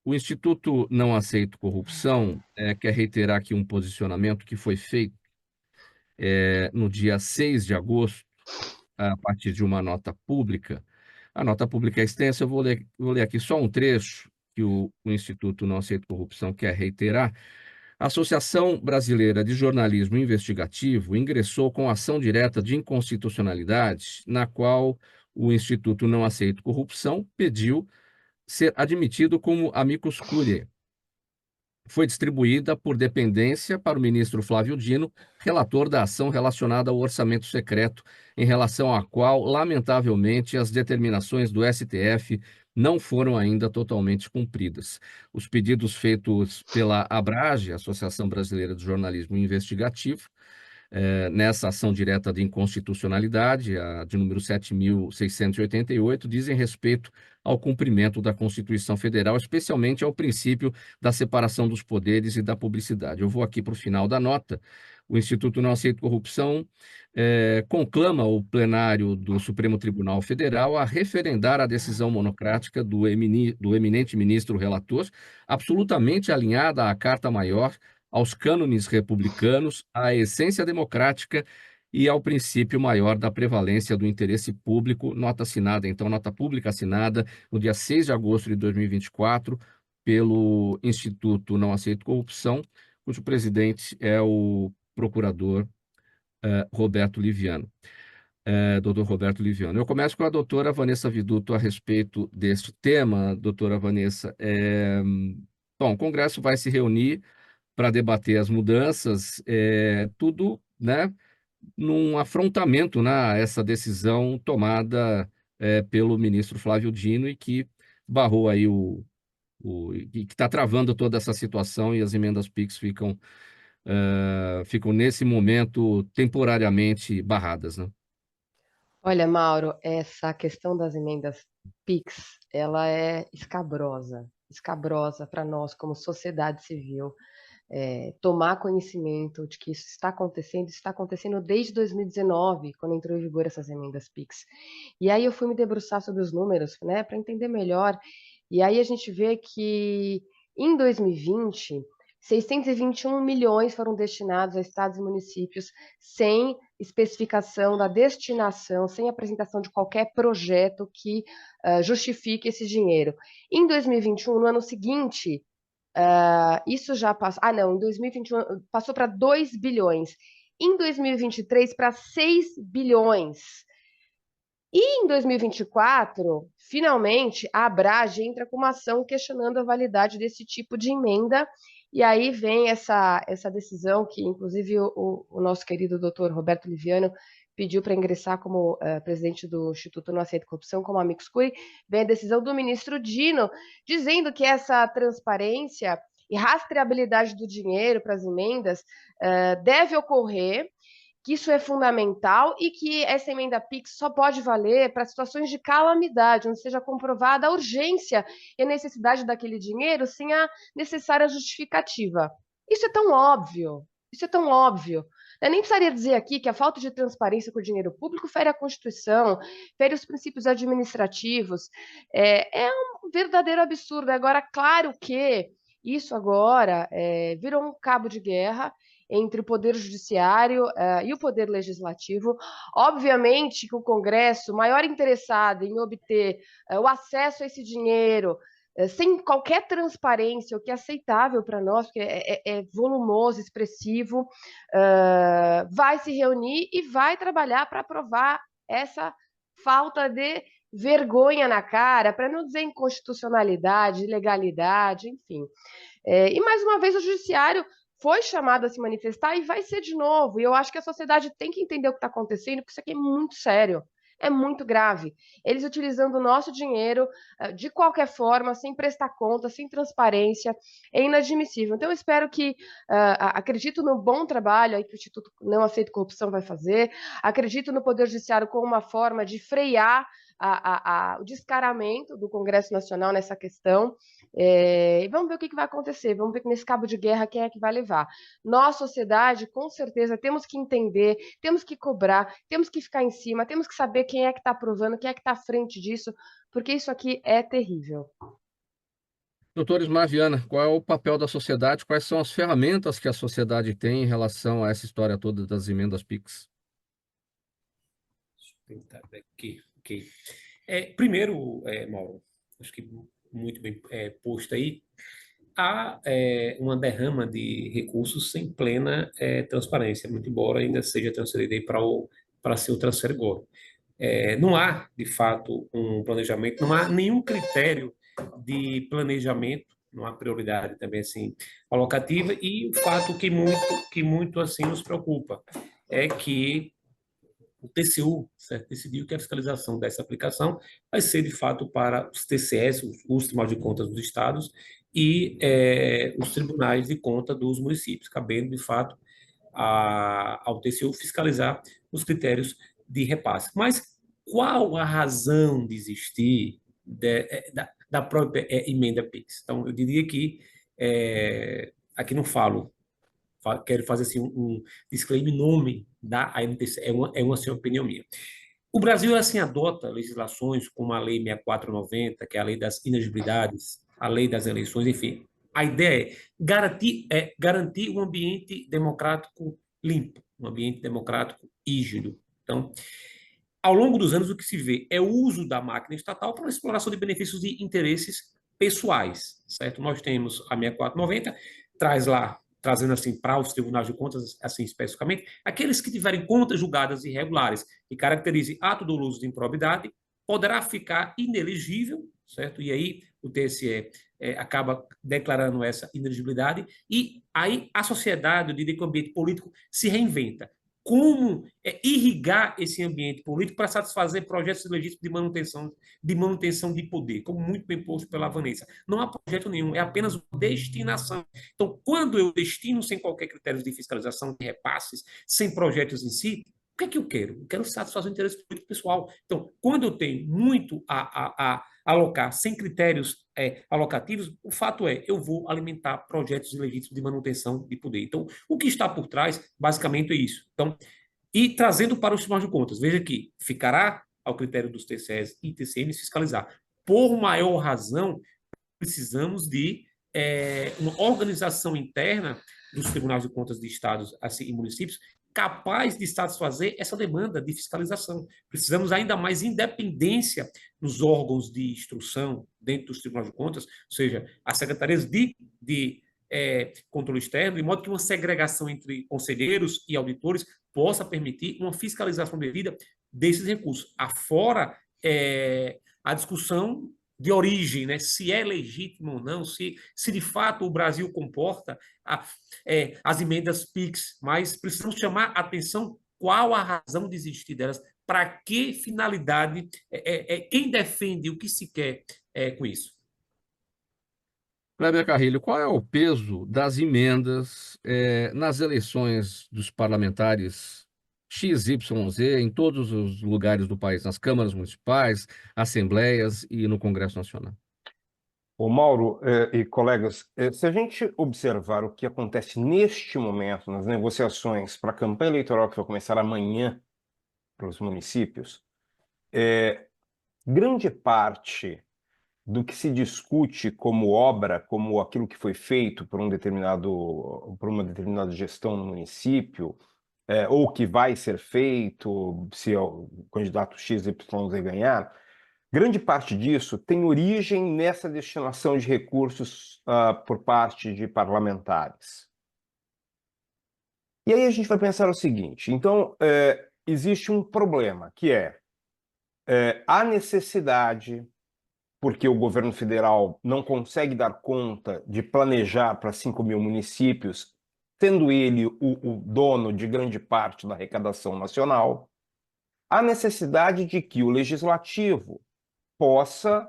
S1: o Instituto Não Aceito Corrupção quer reiterar aqui um posicionamento que foi feito no dia 6 de agosto, a partir de uma nota pública. A nota pública é extensa, eu vou ler aqui só um trecho que o Instituto Não Aceita Corrupção quer reiterar. A Associação Brasileira de Jornalismo Investigativo ingressou com ação direta de inconstitucionalidade, na qual o Instituto Não Aceita Corrupção pediu ser admitido como amicus curiae. Foi distribuída por dependência para o ministro Flávio Dino, relator da ação relacionada ao orçamento secreto, em relação à qual, lamentavelmente, as determinações do STF não foram ainda totalmente cumpridas. Os pedidos feitos pela ABRAGE, Associação Brasileira de Jornalismo Investigativo, nessa ação direta de inconstitucionalidade, a de número 7.688, dizem respeito ao cumprimento da Constituição Federal, especialmente ao princípio da separação dos poderes e da publicidade. Eu vou aqui para o final da nota. O Instituto Não Aceita Corrupção conclama o plenário do Supremo Tribunal Federal a referendar a decisão monocrática do eminente ministro relator, absolutamente alinhada à Carta Maior, aos cânones republicanos, à essência democrática e ao princípio maior da prevalência do interesse público, nota pública assinada no dia 6 de agosto de 2024 pelo Instituto Não Aceito Corrupção, cujo presidente é o procurador Roberto Liviano. Doutor Roberto Liviano. Eu começo com a doutora Vanessa Viduto a respeito deste tema. Doutora Vanessa, bom, o Congresso vai se reunir para debater as mudanças, tudo, né, num afrontamento, né, a essa decisão tomada pelo ministro Flávio Dino e que barrou aí que está travando toda essa situação, e as emendas PIX ficam nesse momento temporariamente barradas, né?
S3: Olha, Mauro, essa questão das emendas PIX, ela é escabrosa para nós como sociedade civil. tomar conhecimento de que isso está acontecendo desde 2019, quando entrou em vigor essas emendas PIX. E aí eu fui me debruçar sobre os números, né, para entender melhor, e aí a gente vê que em 2020, 621 milhões foram destinados a estados e municípios sem especificação da destinação, sem apresentação de qualquer projeto que justifique esse dinheiro. Em 2021, no ano seguinte, isso já passou. Ah, não, em 2021 passou para 2 bilhões. Em 2023, para 6 bilhões. E em 2024, finalmente, a Abrage entra com uma ação questionando a validade desse tipo de emenda. E aí vem essa decisão que, inclusive, o nosso querido doutor Roberto Liviano pediu para ingressar como presidente do Instituto Não Aceita Corrupção, como amicus curiae, vem a decisão do ministro Dino, dizendo que essa transparência e rastreabilidade do dinheiro para as emendas deve ocorrer, que isso é fundamental e que essa emenda PIX só pode valer para situações de calamidade, onde seja comprovada a urgência e a necessidade daquele dinheiro sem a necessária justificativa. Isso é tão óbvio, isso é tão óbvio. Eu nem precisaria dizer aqui que a falta de transparência com o dinheiro público fere a Constituição, fere os princípios administrativos. É um verdadeiro absurdo. Agora, claro que isso agora virou um cabo de guerra entre o Poder Judiciário e o Poder Legislativo. Obviamente que o Congresso, maior interessado em obter o acesso a esse dinheiro, sem qualquer transparência, o que é aceitável para nós, porque é volumoso, expressivo, vai se reunir e vai trabalhar para aprovar essa falta de vergonha na cara, para não dizer inconstitucionalidade, ilegalidade, enfim. E mais uma vez o Judiciário foi chamado a se manifestar e vai ser de novo. E eu acho que a sociedade tem que entender o que está acontecendo, porque isso aqui é muito sério, é muito grave. Eles utilizando o nosso dinheiro de qualquer forma, sem prestar conta, sem transparência, é inadmissível. Então, eu espero que, acredito no bom trabalho aí que o Instituto Não Aceita Corrupção vai fazer, acredito no Poder Judiciário como uma forma de frear o descaramento do Congresso Nacional nessa questão. E vamos ver o que vai acontecer, vamos ver que nesse cabo de guerra quem é que vai levar. Nós, sociedade, com certeza, temos que entender, temos que cobrar, temos que ficar em cima, temos que saber quem é que está aprovando, quem é que está à frente disso, porque isso aqui é terrível.
S1: Doutor Ismar Viana, qual é o papel da sociedade? Quais são as ferramentas que a sociedade tem em relação a essa história toda das emendas PIX?
S5: Deixa eu tentar aqui. Okay. Primeiro, Mauro, acho que muito bem posto aí, há uma derrama de recursos sem plena transparência, muito embora ainda seja transferido aí para ser o transfer agora. Não há, de fato, um planejamento, não há nenhum critério de planejamento, não há prioridade também assim alocativa, e o fato que muito assim nos preocupa é que o TCU, certo, decidiu que a fiscalização dessa aplicação vai ser, de fato, para os TCS, os Tribunais de Contas dos Estados, e os Tribunais de Contas dos municípios, cabendo, de fato, ao TCU fiscalizar os critérios de repasse. Mas qual a razão de existir da própria emenda PIX? Então, eu diria que, aqui não falo, quero fazer assim, um disclaimer em nome da ANTC, é uma assim, opinião minha. O Brasil assim adota legislações como a Lei 6490, que é a Lei das Inegibilidades, a Lei das Eleições, enfim. A ideia é garantir um ambiente democrático limpo, um ambiente democrático rígido. Então, ao longo dos anos, o que se vê é o uso da máquina estatal para a exploração de benefícios e interesses pessoais, certo? Nós temos a 6490, trazendo assim para os tribunais de contas, assim especificamente, aqueles que tiverem contas julgadas irregulares e caracterizem ato doloso de improbidade, poderá ficar inelegível, certo? E aí o TSE acaba declarando essa inelegibilidade e aí a sociedade, eu diria que o ambiente político se reinventa. Como irrigar esse ambiente político para satisfazer projetos legítimos de manutenção de poder, como muito bem posto pela Vanessa. Não há projeto nenhum, é apenas uma destinação. Então, quando eu destino sem qualquer critério de fiscalização, de repasses, sem projetos em si, o que é que eu quero? Eu quero satisfazer o interesse político pessoal. Então, quando eu tenho muito alocar sem critérios alocativos, o fato é, eu vou alimentar projetos ilegítimos de manutenção de poder. Então, o que está por trás, basicamente, é isso. Então, e trazendo para os tribunais de contas, veja que ficará ao critério dos TCEs e TCMs fiscalizar. Por maior razão, precisamos de uma organização interna dos tribunais de contas de estados assim, e municípios capaz de satisfazer essa demanda de fiscalização. Precisamos ainda mais independência nos órgãos de instrução dentro dos tribunais de contas, ou seja, as secretarias de controle externo, de modo que uma segregação entre conselheiros e auditores possa permitir uma fiscalização devida desses recursos. Afora a discussão de origem, né? Se é legítimo ou não, se de fato o Brasil comporta as emendas PIX, mas precisamos chamar a atenção qual a razão de existir delas, para que finalidade, quem defende o que se quer com isso.
S1: Kleber Carrilho, qual é o peso das emendas nas eleições dos parlamentares XYZ em todos os lugares do país, nas câmaras municipais, assembleias e no Congresso Nacional?
S2: Ô Mauro e colegas, se a gente observar o que acontece neste momento nas negociações para a campanha eleitoral que vai começar amanhã para os municípios, grande parte do que se discute como obra, como aquilo que foi feito por uma determinada gestão no município, ou que vai ser feito se o candidato XYZ ganhar, grande parte disso tem origem nessa destinação de recursos por parte de parlamentares. E aí a gente vai pensar o seguinte, então existe um problema, que a necessidade, porque o governo federal não consegue dar conta de planejar para 5 mil municípios, sendo ele o dono de grande parte da arrecadação nacional, a necessidade de que o legislativo possa,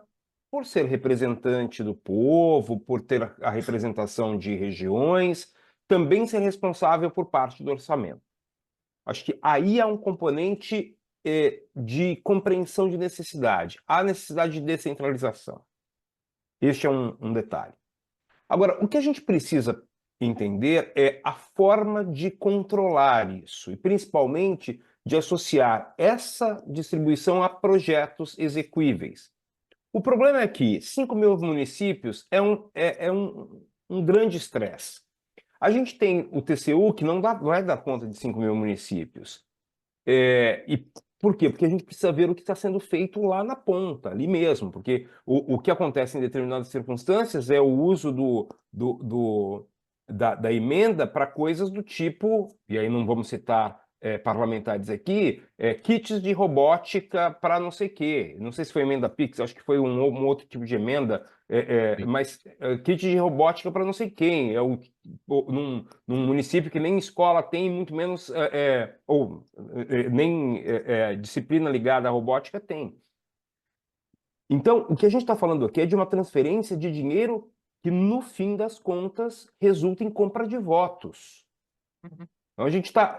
S2: por ser representante do povo, por ter a representação de regiões, também ser responsável por parte do orçamento. Acho que aí há um componente de compreensão de necessidade, há necessidade de descentralização. Este é um detalhe. Agora, o que a gente precisa entender é a forma de controlar isso, e principalmente de associar essa distribuição a projetos execuíveis. O problema é que 5 mil municípios é um grande estresse. A gente tem o TCU que não vai dar conta de 5 mil municípios. E por quê? Porque a gente precisa ver o que está sendo feito lá na ponta, ali mesmo, porque o que acontece em determinadas circunstâncias é o uso da emenda para coisas do tipo, e aí não vamos citar parlamentares aqui, kits de robótica para não sei o quê. Não sei se foi emenda PIX, acho que foi um outro tipo de emenda, mas kit de robótica para não sei quem. Num município que nem escola tem, muito menos, nem disciplina ligada à robótica tem. Então, o que a gente está falando aqui é de uma transferência de dinheiro que, no fim das contas, resulta em compra de votos. Então, a gente está.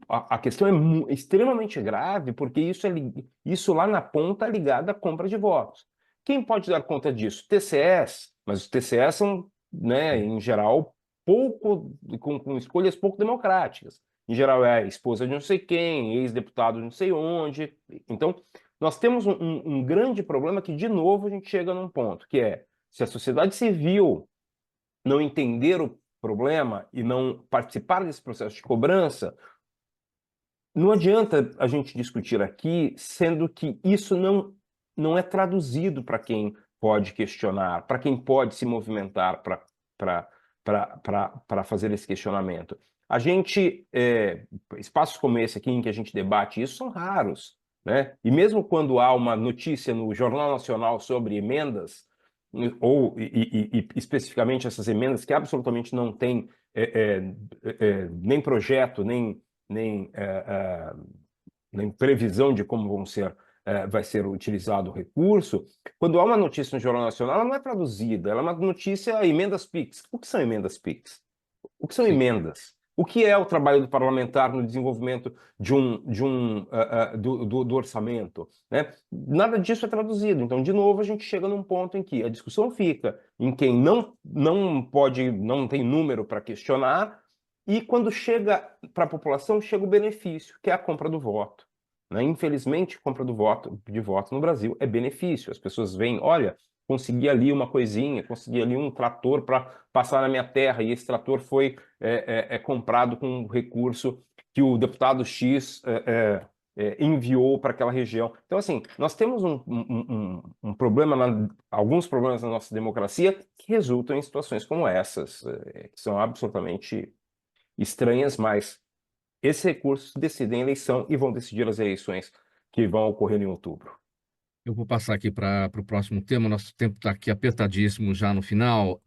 S2: A questão é extremamente grave, porque isso lá na ponta é ligado à compra de votos. Quem pode dar conta disso? TCEs, mas os TCEs são, né, em geral, com escolhas pouco democráticas. Em geral, é a esposa de não sei quem, ex-deputado de não sei onde. Então, nós temos um grande problema que, de novo, a gente chega num ponto, que é, se a sociedade civil não entender o problema e não participar desse processo de cobrança, não adianta a gente discutir aqui, sendo que isso não é traduzido para quem pode questionar, para quem pode se movimentar para fazer esse questionamento. A gente, espaços como esse aqui em que a gente debate isso são raros, né? E mesmo quando há uma notícia no Jornal Nacional sobre emendas, ou especificamente essas emendas que absolutamente não têm nem projeto, nem previsão de como vai ser utilizado o recurso, quando há uma notícia no Jornal Nacional, ela não é traduzida, ela é uma notícia emendas PIX. O que são emendas PIX? O que são emendas? O que é o trabalho do parlamentar no desenvolvimento do orçamento, né? Nada disso é traduzido. Então, de novo, a gente chega num ponto em que a discussão fica em quem não tem número para questionar, e quando chega para a população, chega o benefício, que é a compra do voto, né? Infelizmente, compra de voto no Brasil é benefício. As pessoas veem, olha, consegui ali uma coisinha, consegui ali um trator para passar na minha terra, e esse trator foi comprado com um recurso que o deputado X enviou para aquela região. Então, assim, nós temos um problema, alguns problemas na nossa democracia que resultam em situações como essas, que são absolutamente estranhas, mas esses recursos decidem a eleição e vão decidir as eleições que vão ocorrer em outubro.
S1: Eu vou passar aqui para o próximo tema. Nosso tempo está aqui apertadíssimo já no final,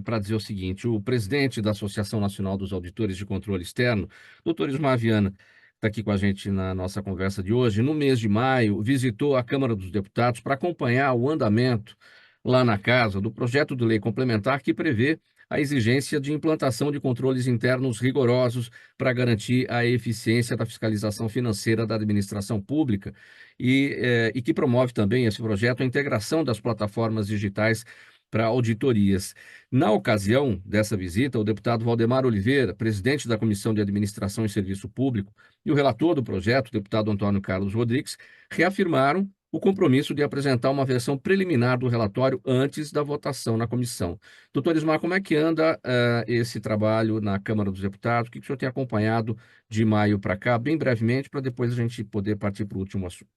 S1: para dizer o seguinte: o presidente da Associação Nacional dos Auditores de Controle Externo, doutor Ismar Viana, está aqui com a gente na nossa conversa de hoje. No mês de maio, visitou a Câmara dos Deputados para acompanhar o andamento lá na casa do projeto de lei complementar que prevê a exigência de implantação de controles internos rigorosos para garantir a eficiência da fiscalização financeira da administração pública e que promove também esse projeto a integração das plataformas digitais para auditorias. Na ocasião dessa visita, o deputado Valdemar Oliveira, presidente da Comissão de Administração e Serviço Público, e o relator do projeto, o deputado Antônio Carlos Rodrigues, reafirmaram o compromisso de apresentar uma versão preliminar do relatório antes da votação na comissão. Doutor Ismar, como é que anda esse trabalho na Câmara dos Deputados? O que o senhor tem acompanhado de maio para cá, bem brevemente, para depois a gente poder partir para o último assunto?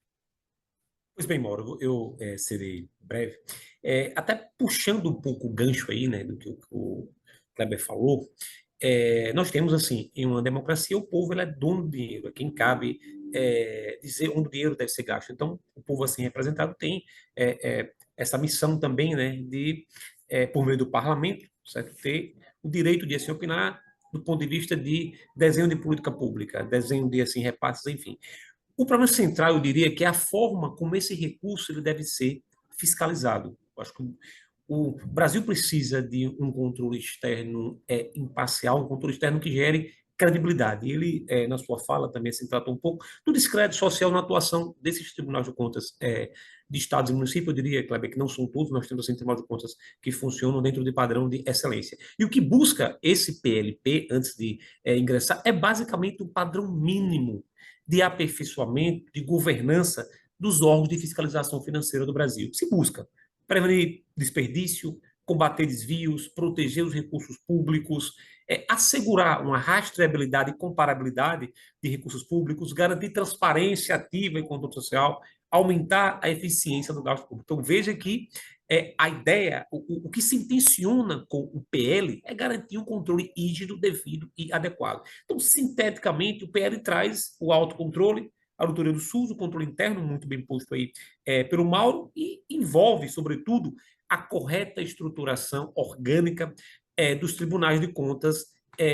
S5: Pois bem, Mauro, eu serei breve. Até puxando um pouco o gancho aí, né, do que o Kleber falou, nós temos, assim, em uma democracia, o povo ele é dono do dinheiro, é quem cabe dizer onde o dinheiro deve ser gasto. Então, o povo, assim, representado tem essa missão também, né, de, por meio do parlamento, certo, ter o direito de, assim, opinar do ponto de vista de desenho de política pública, desenho de, assim, repartos, enfim. O problema central, eu diria, que é a forma como esse recurso ele deve ser fiscalizado. Eu acho que o Brasil precisa de um controle externo imparcial, um controle externo que gere credibilidade. Ele, na sua fala, também se tratou um pouco do descrédito social na atuação desses tribunais de contas de estados e municípios. Eu diria, Kleber, que não são todos, nós temos assim, tribunais de contas que funcionam dentro de padrão de excelência. E o que busca esse PLP, antes de ingressar, é basicamente o padrão mínimo de aperfeiçoamento, de governança dos órgãos de fiscalização financeira do Brasil. Se busca prevenir desperdício, combater desvios, proteger os recursos públicos, assegurar uma rastreabilidade e comparabilidade de recursos públicos, garantir transparência ativa e controle social, aumentar a eficiência do gasto público. Então, veja que a ideia, o que se intenciona com o PL é garantir um controle rígido, devido e adequado. Então, sinteticamente, o PL traz o autocontrole, a auditoria do SUS, o controle interno, muito bem posto aí pelo Mauro, e envolve, sobretudo, a correta estruturação orgânica dos tribunais de contas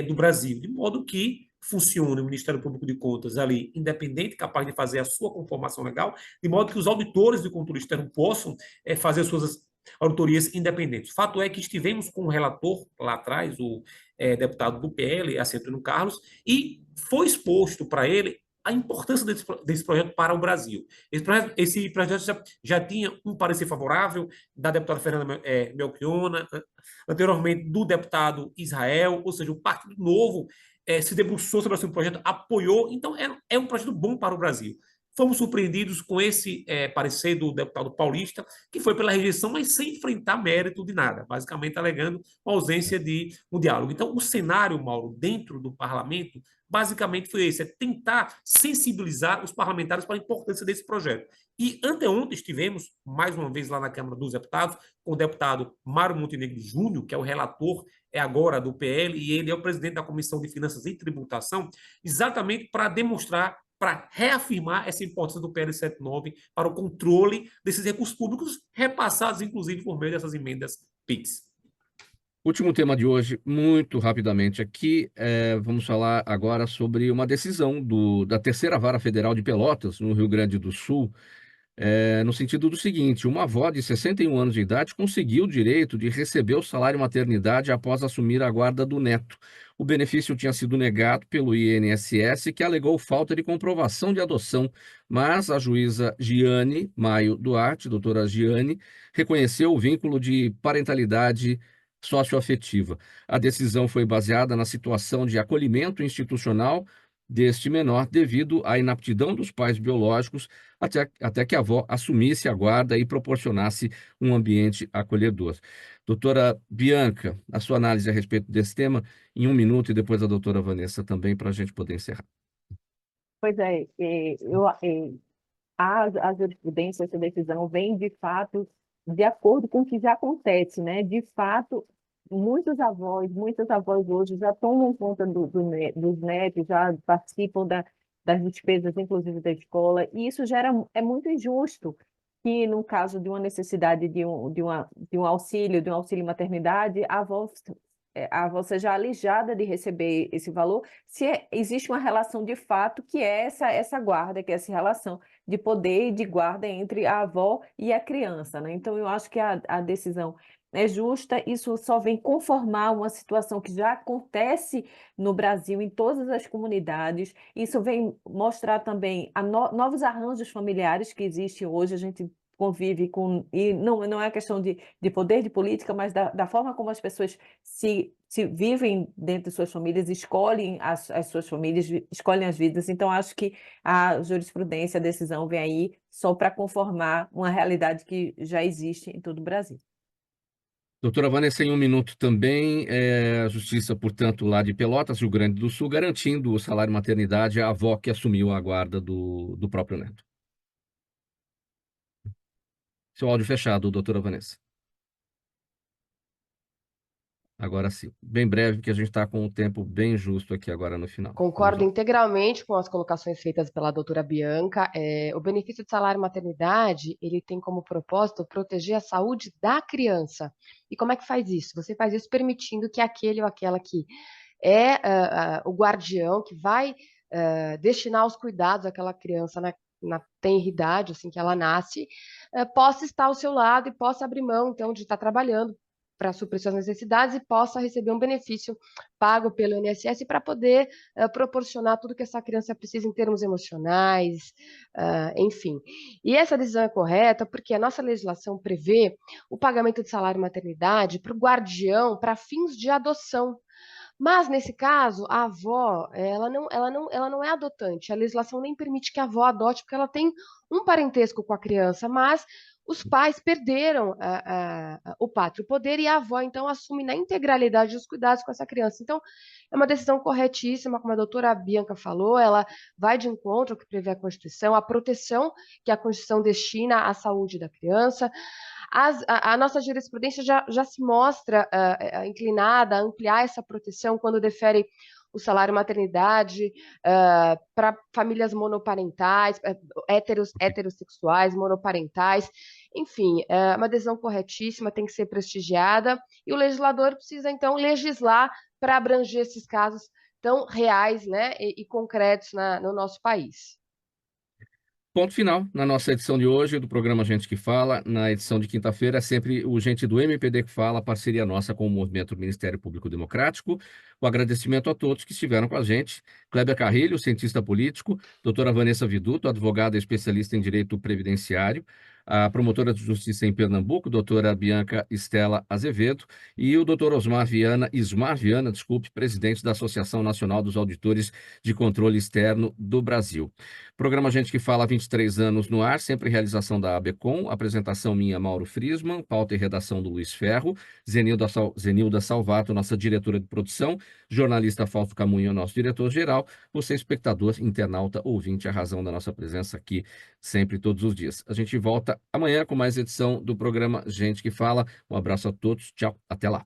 S5: do Brasil, de modo que funcione o Ministério Público de Contas ali independente, capaz de fazer a sua conformação legal, de modo que os auditores de controle externo possam fazer as suas auditorias independentes. Fato é que estivemos com o relator lá atrás, o deputado do PL, Antônio Carlos, e foi exposto para ele a importância desse projeto para o Brasil. Esse projeto já tinha um parecer favorável da deputada Fernanda Melchiona, anteriormente do deputado Israel, ou seja, o Partido Novo se debruçou sobre esse projeto, apoiou, então é um projeto bom para o Brasil. Fomos surpreendidos com esse parecer do deputado paulista, que foi pela rejeição, mas sem enfrentar mérito de nada, basicamente alegando uma ausência de um diálogo. Então, o cenário, Mauro, dentro do parlamento, basicamente foi esse, tentar sensibilizar os parlamentares para a importância desse projeto. E anteontem estivemos, mais uma vez, lá na Câmara dos Deputados, com o deputado Mário Montenegro Júnior, que é o relator agora do PL, e ele é o presidente da Comissão de Finanças e Tributação, exatamente para demonstrar, para reafirmar essa importância do PL 79 para o controle desses recursos públicos, repassados, inclusive, por meio dessas emendas PIX.
S1: Último tema de hoje, muito rapidamente aqui, vamos falar agora sobre uma decisão da Terceira Vara Federal de Pelotas, no Rio Grande do Sul, no sentido do seguinte: uma avó de 61 anos de idade conseguiu o direito de receber o salário maternidade após assumir a guarda do neto. O benefício tinha sido negado pelo INSS, que alegou falta de comprovação de adoção, mas a juíza Giane Maio Duarte, doutora Giane, reconheceu o vínculo de parentalidade socioafetiva. A decisão foi baseada na situação de acolhimento institucional deste menor devido à inaptidão dos pais biológicos até que a avó assumisse a guarda e proporcionasse um ambiente acolhedor. Doutora Bianca, a sua análise a respeito desse tema em 1 minuto e depois a doutora Vanessa também, para a gente poder encerrar.
S4: Pois é, a jurisprudência, essa decisão vem, de fato, de acordo com o que já acontece, né? De fato, muitas avós hoje já tomam conta dos netos, já participam das despesas, inclusive da escola, e isso é muito injusto que, no caso de uma necessidade de um auxílio maternidade, a avó seja alijada de receber esse valor, se existe uma relação de fato que é essa guarda, que é essa relação de poder e de guarda entre a avó e a criança, né? Então, eu acho que a decisão é justa, isso só vem conformar uma situação que já acontece no Brasil, em todas as comunidades, isso vem mostrar também novos arranjos familiares que existem hoje, a gente convive com, e não é questão de poder, de política, mas da forma como as pessoas se vivem dentro de suas famílias, escolhem as suas famílias, escolhem as vidas. Então, acho que a jurisprudência, a decisão vem aí só para conformar uma realidade que já existe em todo o Brasil.
S1: Doutora Vanessa, em 1 minuto também, a Justiça, portanto, lá de Pelotas, Rio Grande do Sul, garantindo o salário maternidade à avó que assumiu a guarda do próprio neto. Seu áudio fechado, doutora Vanessa. Agora sim. Bem breve, que a gente está com um tempo bem justo aqui agora no final.
S3: Concordo integralmente com as colocações feitas pela doutora Bianca. O benefício de salário maternidade, ele tem como propósito proteger a saúde da criança. E como é que faz isso? Você faz isso permitindo que aquele ou aquela que é o guardião, que vai destinar os cuidados àquela criança na tenridade, assim que ela nasce, possa estar ao seu lado e possa abrir mão, então, de estar trabalhando para suprir suas necessidades e possa receber um benefício pago pelo INSS para poder proporcionar tudo que essa criança precisa em termos emocionais, enfim. E essa decisão é correta porque a nossa legislação prevê o pagamento de salário maternidade para o guardião para fins de adoção. Mas, nesse caso, a avó, ela não é adotante. A legislação nem permite que a avó adote, porque ela tem um parentesco com a criança, mas os pais perderam o pátrio poder e a avó, então, assume na integralidade os cuidados com essa criança. Então, é uma decisão corretíssima, como a doutora Bianca falou, ela vai de encontro ao que prevê a Constituição, a proteção que a Constituição destina à saúde da criança. A nossa jurisprudência já se mostra inclinada a ampliar essa proteção quando defere o salário maternidade para famílias monoparentais, heterossexuais, monoparentais, enfim, é uma decisão corretíssima, tem que ser prestigiada, e o legislador precisa, então, legislar para abranger esses casos tão reais, né, e concretos no nosso país.
S1: Ponto final na nossa edição de hoje do programa Gente que Fala. Na edição de quinta-feira é sempre o Gente do MPD que Fala, parceria nossa com o Movimento Ministério Público Democrático. O agradecimento a todos que estiveram com a gente. Kleber Carrilho, cientista político, doutora Vanessa Viduto, advogada especialista em direito previdenciário, a promotora de justiça em Pernambuco, doutora Bianca Estela Azevedo, e o doutor Ismar Viana, presidente da Associação Nacional dos Auditores de Controle Externo do Brasil. Programa Gente que Fala há 23 anos no ar, sempre realização da ABCOM, apresentação minha, Mauro Friesman, pauta e redação do Luiz Ferro, Zenilda Salvato, nossa diretora de produção, jornalista Fausto Camunho, nosso diretor-geral, você, espectador, internauta, ouvinte, a razão da nossa presença aqui, sempre, todos os dias. A gente volta amanhã com mais edição do programa Gente que Fala. Um abraço a todos, tchau, até lá.